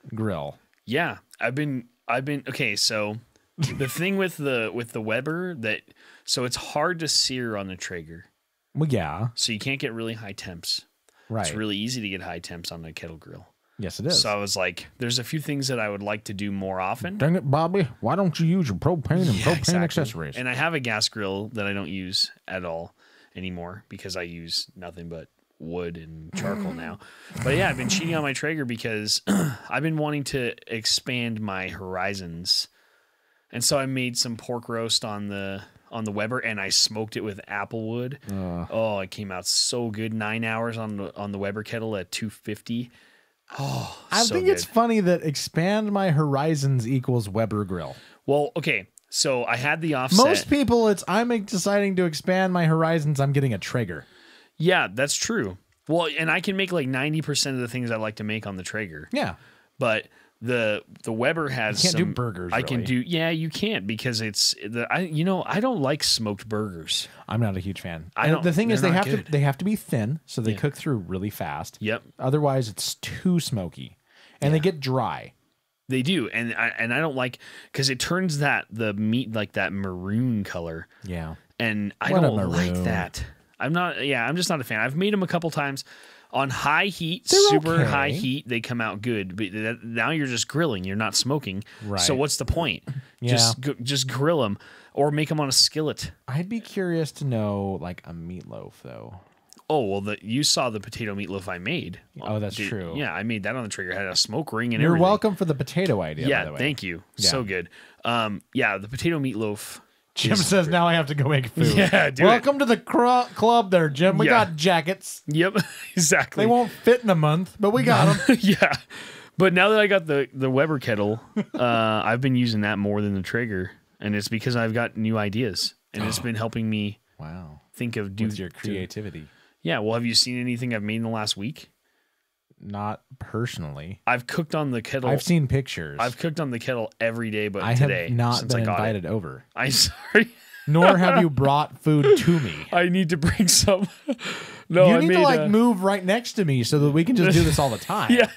Yeah. I've been okay, so the thing with the Weber so it's hard to sear on the Traeger. Well, yeah. So you can't get really high temps. Right. It's really easy to get high temps on a kettle grill. Yes, it is. So I was like, there's a few things that I would like to do more often. Dang it, Bobby. Why don't you use your propane and propane accessories? And I have a gas grill that I don't use at all anymore because I use nothing but wood and charcoal now. But yeah, I've been cheating on my Traeger because I've been wanting to expand my horizons. And so I made some pork roast on the Weber and I smoked it with apple wood. Oh, it came out so good. 9 hours on the Weber kettle at 250. Oh, I think it's funny that expand my horizons equals Weber grill. Well, okay. So I had the offset. Most people, I'm deciding to expand my horizons. I'm getting a Traeger. Yeah, that's true. Well, and I can make like 90% of the things I like to make on the Traeger. Yeah. But The Weber has You can't do some burgers, I can really. do. Yeah, you can't because it's I don't like smoked burgers. I'm not a huge fan. I don't- The thing is, they're they not have good. to be thin, so they Yeah. cook through really fast. Yep. Otherwise, it's too smoky, and they get dry. They do, and I don't like because it turns the meat like that maroon color, Yeah. and I What a don't like maroon. that. I'm just not a fan. I've made them a couple times on high heat, They're super okay. high heat. They come out good, but now you're just grilling. You're not smoking. Right. So what's the point? Yeah. Just grill them or make them on a skillet. I'd be curious to know, like, a meatloaf, though. Oh well, you saw the potato meatloaf I made. Oh, that's true. Yeah, I made that on the trigger. Had a smoke ring and You're everything. welcome for the potato idea, by Yeah, the way. thank you. Yeah. So good. Yeah, the potato meatloaf. Jim is- says now I have to go make food. Yeah, do welcome to the club there, Jim. We Yeah. got jackets. Yep, exactly. They won't fit in a month, but we got them. Yeah, but now that I got the Weber kettle, I've been using that more than the Traeger, and it's because I've got new ideas, and it's been helping me Wow. think of With your creativity. Yeah, well, have you seen anything I've made in the last week? Not personally. I've cooked on the kettle. I've seen pictures. I've cooked on the kettle every day, but I today have not since been I got invited it. over. I'm sorry. Nor have you brought food to me. I need to bring some. No, You I need made to like move right next to me so that we can just do this all the time. Yeah.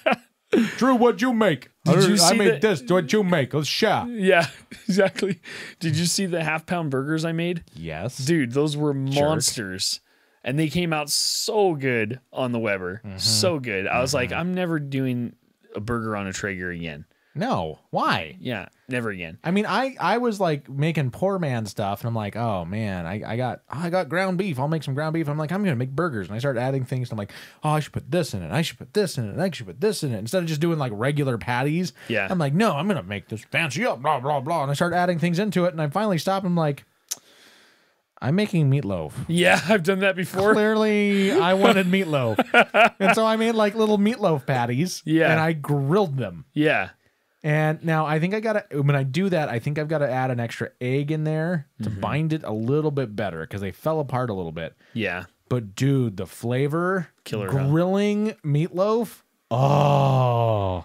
Drew, what'd you make? Did you I see made that- this. What'd you make? Let's share. Yeah, exactly. Did you see the half-pound burgers I made? Yes. Dude, those were monsters. And they came out so good on the Weber. So good. I was like, I'm never doing a burger on a Traeger again. No. Why? Yeah, never again. I mean, I was like making poor man stuff, and I'm like, oh man, I got ground beef. I'll make some ground beef. I'm like, I'm gonna make burgers, and I start adding things. And I'm like, oh, I should put this in it. I should put this in it. And I should put this in it instead of just doing like regular patties. Yeah. I'm like, no, I'm gonna make this fancy up, blah blah blah. And I start adding things into it, and I finally stop. I'm like, I'm making meatloaf. Yeah, I've done that before. Clearly, I wanted meatloaf, and so I made like little meatloaf patties. Yeah. and I grilled them. Yeah. And now I think I gotta, when I do that, I think I've got to add an extra egg in there to bind it a little bit better because they fell apart a little bit. Yeah. But dude, the flavor, Killer, huh? grilling meatloaf, oh,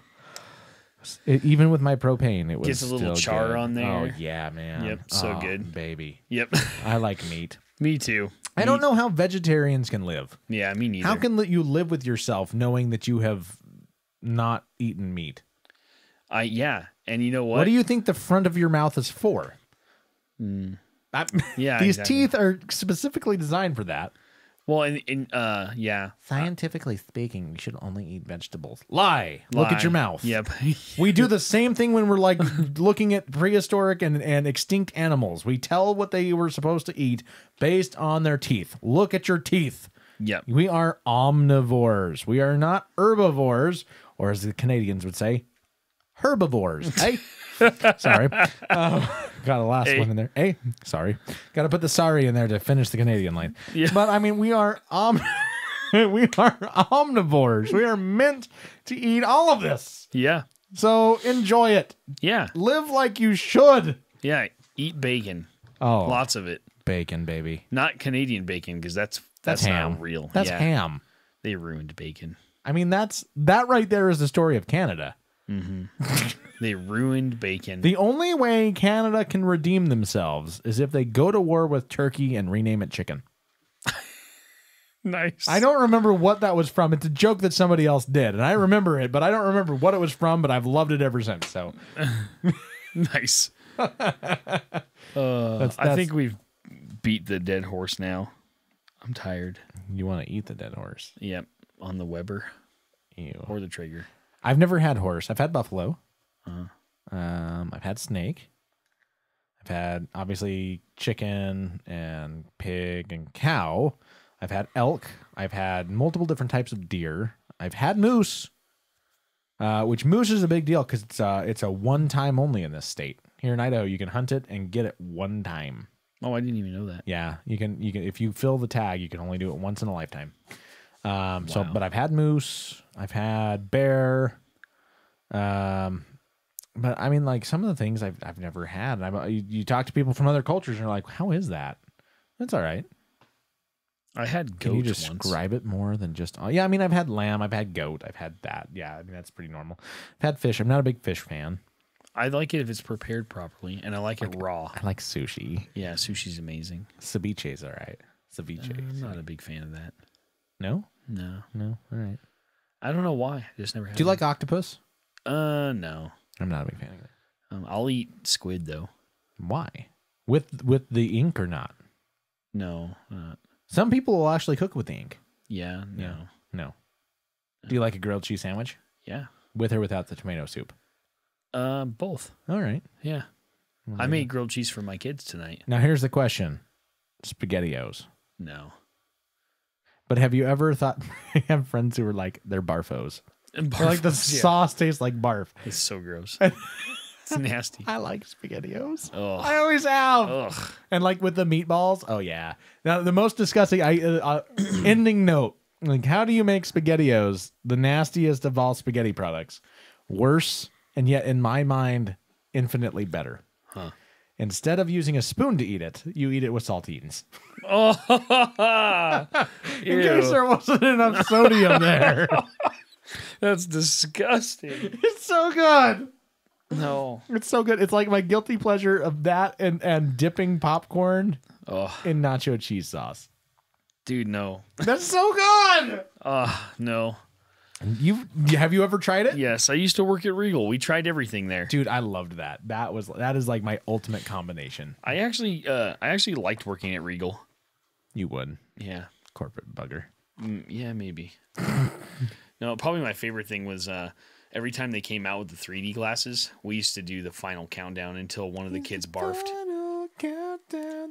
even with my propane, it was Gets a little still char good. on there. Oh yeah, man. Yep, so Oh, good. baby. Yep. I like meat. Me too. I don't know how vegetarians can live. Yeah, me neither. How can you live with yourself knowing that you have not eaten meat? Yeah. And you know what? What do you think the front of your mouth is for? Yeah, These exactly. teeth are specifically designed for that. Well, yeah. Scientifically speaking, you should only eat vegetables. Lie. Look at your mouth. Yep. We do the same thing when we're like looking at prehistoric and extinct animals. We tell what they were supposed to eat based on their teeth. Look at your teeth. Yep. We are omnivores. We are not herbivores, or as the Canadians would say, herbivores. Hey, sorry. Got a last Hey. one in there. Hey, sorry. Got to put the sorry in there to finish the Canadian line. Yeah. But I mean, we are we are omnivores. We are meant to eat all of this. Yeah. So enjoy it. Yeah. Live like you should. Yeah. Eat bacon. Oh, Lots of it. bacon, baby. Not Canadian bacon because that's ham. not real. That's Yeah. ham. They ruined bacon. I mean, that right there is the story of Canada. They ruined bacon. The only way Canada can redeem themselves is if they go to war with Turkey and rename it chicken. Nice. I don't remember what that was from. It's a joke that somebody else did, and I remember it, but I don't remember what it was from, but I've loved it ever since. So Nice. that's, I think we've beat the dead horse now. I'm tired. you want to eat the dead horse. Yep. On the Weber Ew. or the Traeger. I've never had horse. I've had buffalo. I've had snake. I've had obviously chicken and pig and cow. I've had elk. I've had multiple different types of deer. I've had moose, which moose is a big deal because it's a one time only in this state. Here in Idaho, you can hunt it and get it one time. Oh, I didn't even know that. Yeah, you can if you fill the tag, you can only do it once in a lifetime. So, Wow. but I've had moose. I've had bear. But I mean, like some of the things I've never had. You talk to people from other cultures, and you're like, "How is that?" That's all right. I had Can goat you once. describe it more than just? Yeah, I mean, I've had lamb, I've had goat, I've had that. Yeah, I mean that's pretty normal. I've had fish. I'm not a big fish fan. I like it if it's prepared properly, and I like it raw. I like sushi. Yeah, sushi's amazing. Ceviche's all right. Ceviche. I'm not a big fan of that. No, No. all right. I don't know why. I just never had Do you it. like octopus? No. I'm not a big fan of it. I'll eat squid, though. Why? With the ink or not? No. Not. Some people will actually cook with the ink. Yeah, no. No. Do you like a grilled cheese sandwich? Yeah. With or without the tomato soup? Both. All right. Yeah. I made grilled cheese for my kids tonight. Now here's the question. SpaghettiOs. No. But have you ever thought I have friends who are like they're barfos? They're like the sauce tastes like barf. It's so gross. It's nasty. I like SpaghettiOs. Ugh. I always have. Ugh. And like with the meatballs, oh yeah. Now the most disgusting ending note. Like, how do you make SpaghettiOs the nastiest of all spaghetti products? Worse, and yet in my mind, infinitely better. Huh. Instead of using a spoon to eat it, you eat it with saltines. In case there wasn't enough sodium there. That's disgusting. It's so good. No. It's so good. It's like my guilty pleasure of that and dipping popcorn Oh, in nacho cheese sauce. dude, no. That's so good. No. Have you ever tried it? Yes, I used to work at Regal. We tried everything there. Dude, I loved that. That is like my ultimate combination. I actually liked working at Regal. You would. Yeah. Corporate bugger. Yeah, maybe. No, probably my favorite thing was every time they came out with the 3D glasses, we used to do the final countdown until one of the kids barfed.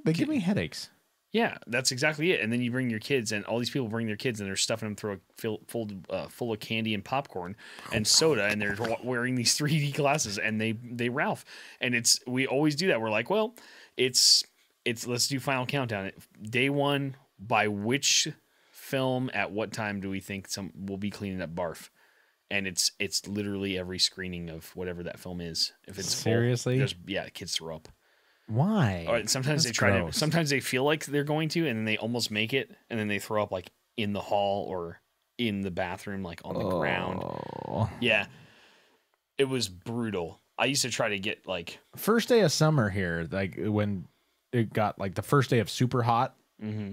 They give me headaches. Yeah, that's exactly it. And then you bring your kids, and all these people bring their kids, and they're stuffing them through full of candy and popcorn and soda, and they're wearing these 3D glasses, and they Ralph. And we always do that. We're like, well, it's let's do final countdown. Day one, by which film at what time do we think we'll be cleaning up barf? And it's literally every screening of whatever that film is. If it's seriously, full, kids throw up. Why? Or sometimes That's they try gross. to. Sometimes they feel like they're going to, and then they almost make it, and then they throw up like in the hall or in the bathroom, like on the ground. Yeah, it was brutal. I used to try to get like first day of summer here, like when it got like the first day of super hot. Mm-hmm.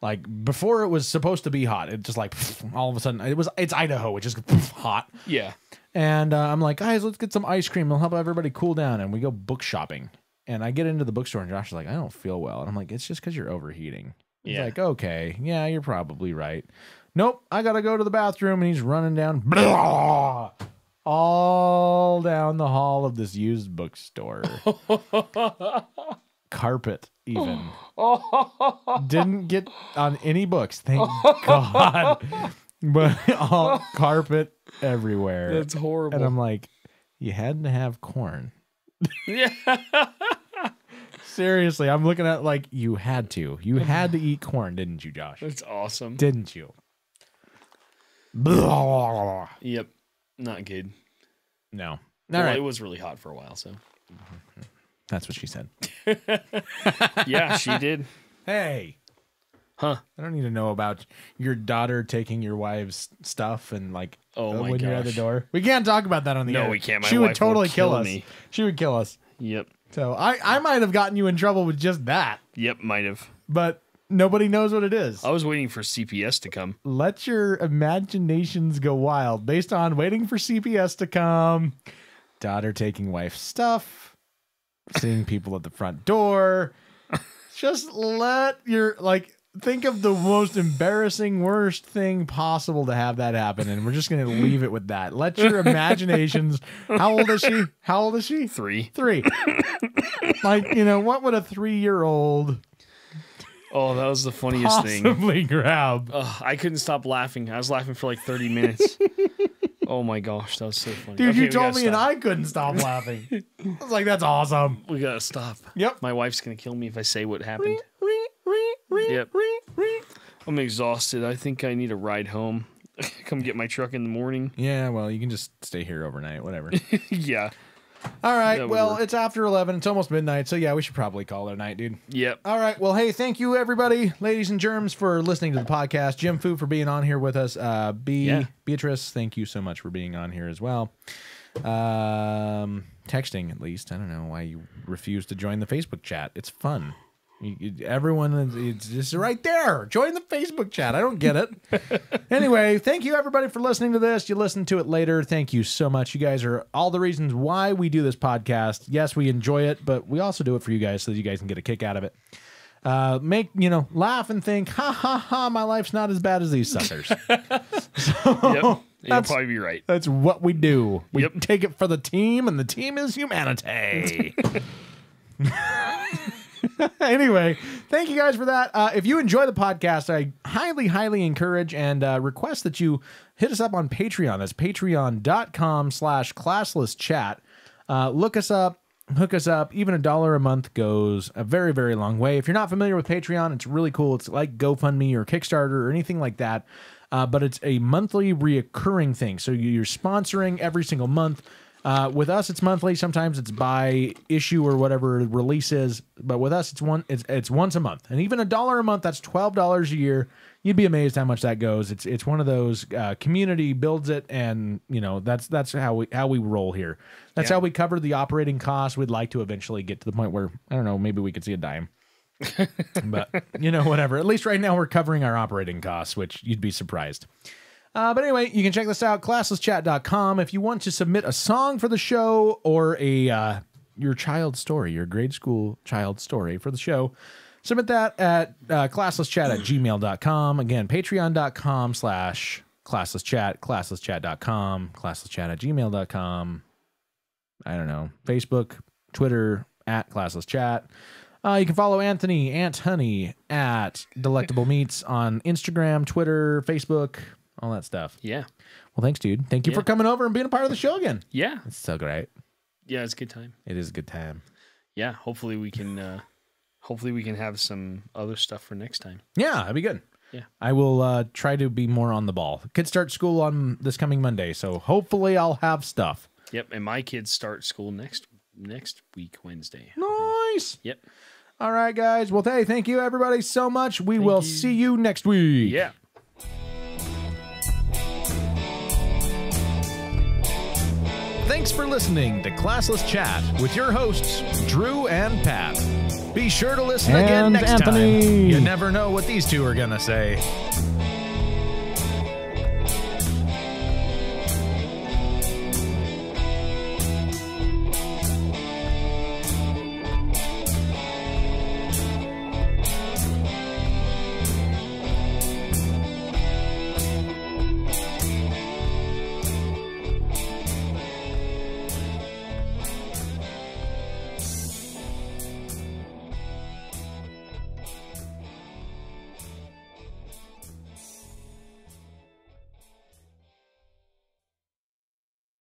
Like before it was supposed to be hot, it just like all of a sudden it's Idaho, it just hot. Yeah, and I'm like, guys, let's get some ice cream. It'll help everybody cool down, and we go book shopping. And I get into the bookstore, and Josh is like, I don't feel well. And I'm like, it's just because you're overheating. He's like, okay, yeah, you're probably right. Nope, I got to go to the bathroom. And he's running down, blah, all down the hall of this used bookstore. Carpet, even. Didn't get on any books, thank God. But all carpet everywhere. that's horrible. And I'm like, you had to have corn. Yeah. Seriously, I'm looking at like you had to eat corn, didn't you, Josh? That's awesome. Didn't you? Blah. Yep, not good. No. Well, All right. it was really hot for a while, so That's what she said. yeah, she did. Hey. Huh? I don't need to know about your daughter taking your wife's stuff and like when you're at the gosh. door. We can't talk about that on the air. No, we can't. My She would wife will totally kill kill us. me. She would kill us. Yep. So I might have gotten you in trouble with just that, Yep. Might have. but nobody knows what it is. I was waiting for CPS to come. Let your imaginations go wild based on waiting for CPS to come, daughter taking wife's stuff, seeing people at the front door. Just let your think of the most embarrassing, worst thing possible to have that happen, and we're just going to leave it with that. Let your imaginations. How old is she? How old is she? 3. 3. What would a 3-year-old Oh, that was the funniest thing. possibly grab? I couldn't stop laughing. I was laughing for like 30 minutes. Oh my gosh, that was so funny. Dude, Okay, you we told gotta me and stop. I couldn't stop laughing. I was like, that's awesome. We gotta stop. Yep. My wife's gonna kill me if I say what happened. Yep. I'm exhausted. I think I need a ride home. Come get my truck in the morning. Yeah, well, you can just stay here overnight, whatever. Yeah. All right. That would Well, work. it's after 11. It's almost midnight. So, yeah, we should probably call it a night, dude. Yep. All right. Well, hey, thank you, everybody, ladies and germs, for listening to the podcast. Jim Fu for being on here with us. Beatrice, thank you so much for being on here as well. Texting, at least. I don't know why you refuse to join the Facebook chat. It's fun. Everyone, it's just right there. Join the Facebook chat. I don't get it. Anyway, thank you, everybody, for listening to this. You listen to it later. Thank you so much. You guys are all the reasons why we do this podcast. Yes, we enjoy it, but we also do it for you guys so that you guys can get a kick out of it. Laugh and think, ha, ha, ha, my life's not as bad as these suckers. Yep. You'll probably be right. That's what we do. We take it for the team, and the team is humanity. Anyway, thank you guys for that. If you enjoy the podcast, I highly, highly encourage and request that you hit us up on Patreon. That's patreon.com/ClasslessChat. Look us up, hook us up. Even $1 a month goes a very, very long way. If you're not familiar with Patreon, it's really cool. It's like GoFundMe or Kickstarter or anything like that. But it's a monthly reoccurring thing. So you're sponsoring every single month. With us, it's monthly. Sometimes it's by issue or whatever the release is. But with us, it's once a month. And even $1 a month, that's $12 a year. You'd be amazed how much that goes. It's one of those community builds it, and that's how we roll here. That's how we cover the operating costs. We'd like to eventually get to the point where, I don't know, maybe we could see a dime. But whatever. At least right now we're covering our operating costs, which you'd be surprised. But anyway, you can check this out, ClasslessChat.com. If you want to submit a song for the show or your child's story, your grade school child's story for the show, submit that at ClasslessChat@gmail.com. Again, Patreon.com/ClasslessChat, ClasslessChat.com, ClasslessChat@gmail.com. I don't know. Facebook, Twitter, @ClasslessChat. You can follow Anthony, Ant Honey, at Delectable Meats on Instagram, Twitter, Facebook, all that stuff. Yeah. Well, thanks, dude. Thank you for coming over and being a part of the show again. Yeah. It's so great. Yeah, it's a good time. It is a good time. Yeah. Hopefully we can have some other stuff for next time. Yeah, that'd be good. Yeah. I will try to be more on the ball. Kids start school on this coming Monday, so hopefully I'll have stuff. Yep. And my kids start school next week, Wednesday. Nice. Yep. All right, guys. Well, hey, thank you, everybody, so much. We will see you next week. Yeah. Thanks for listening to Classless Chat with your hosts, Drew and Pat. Be sure to listen again next time. You never know what these two are going to say.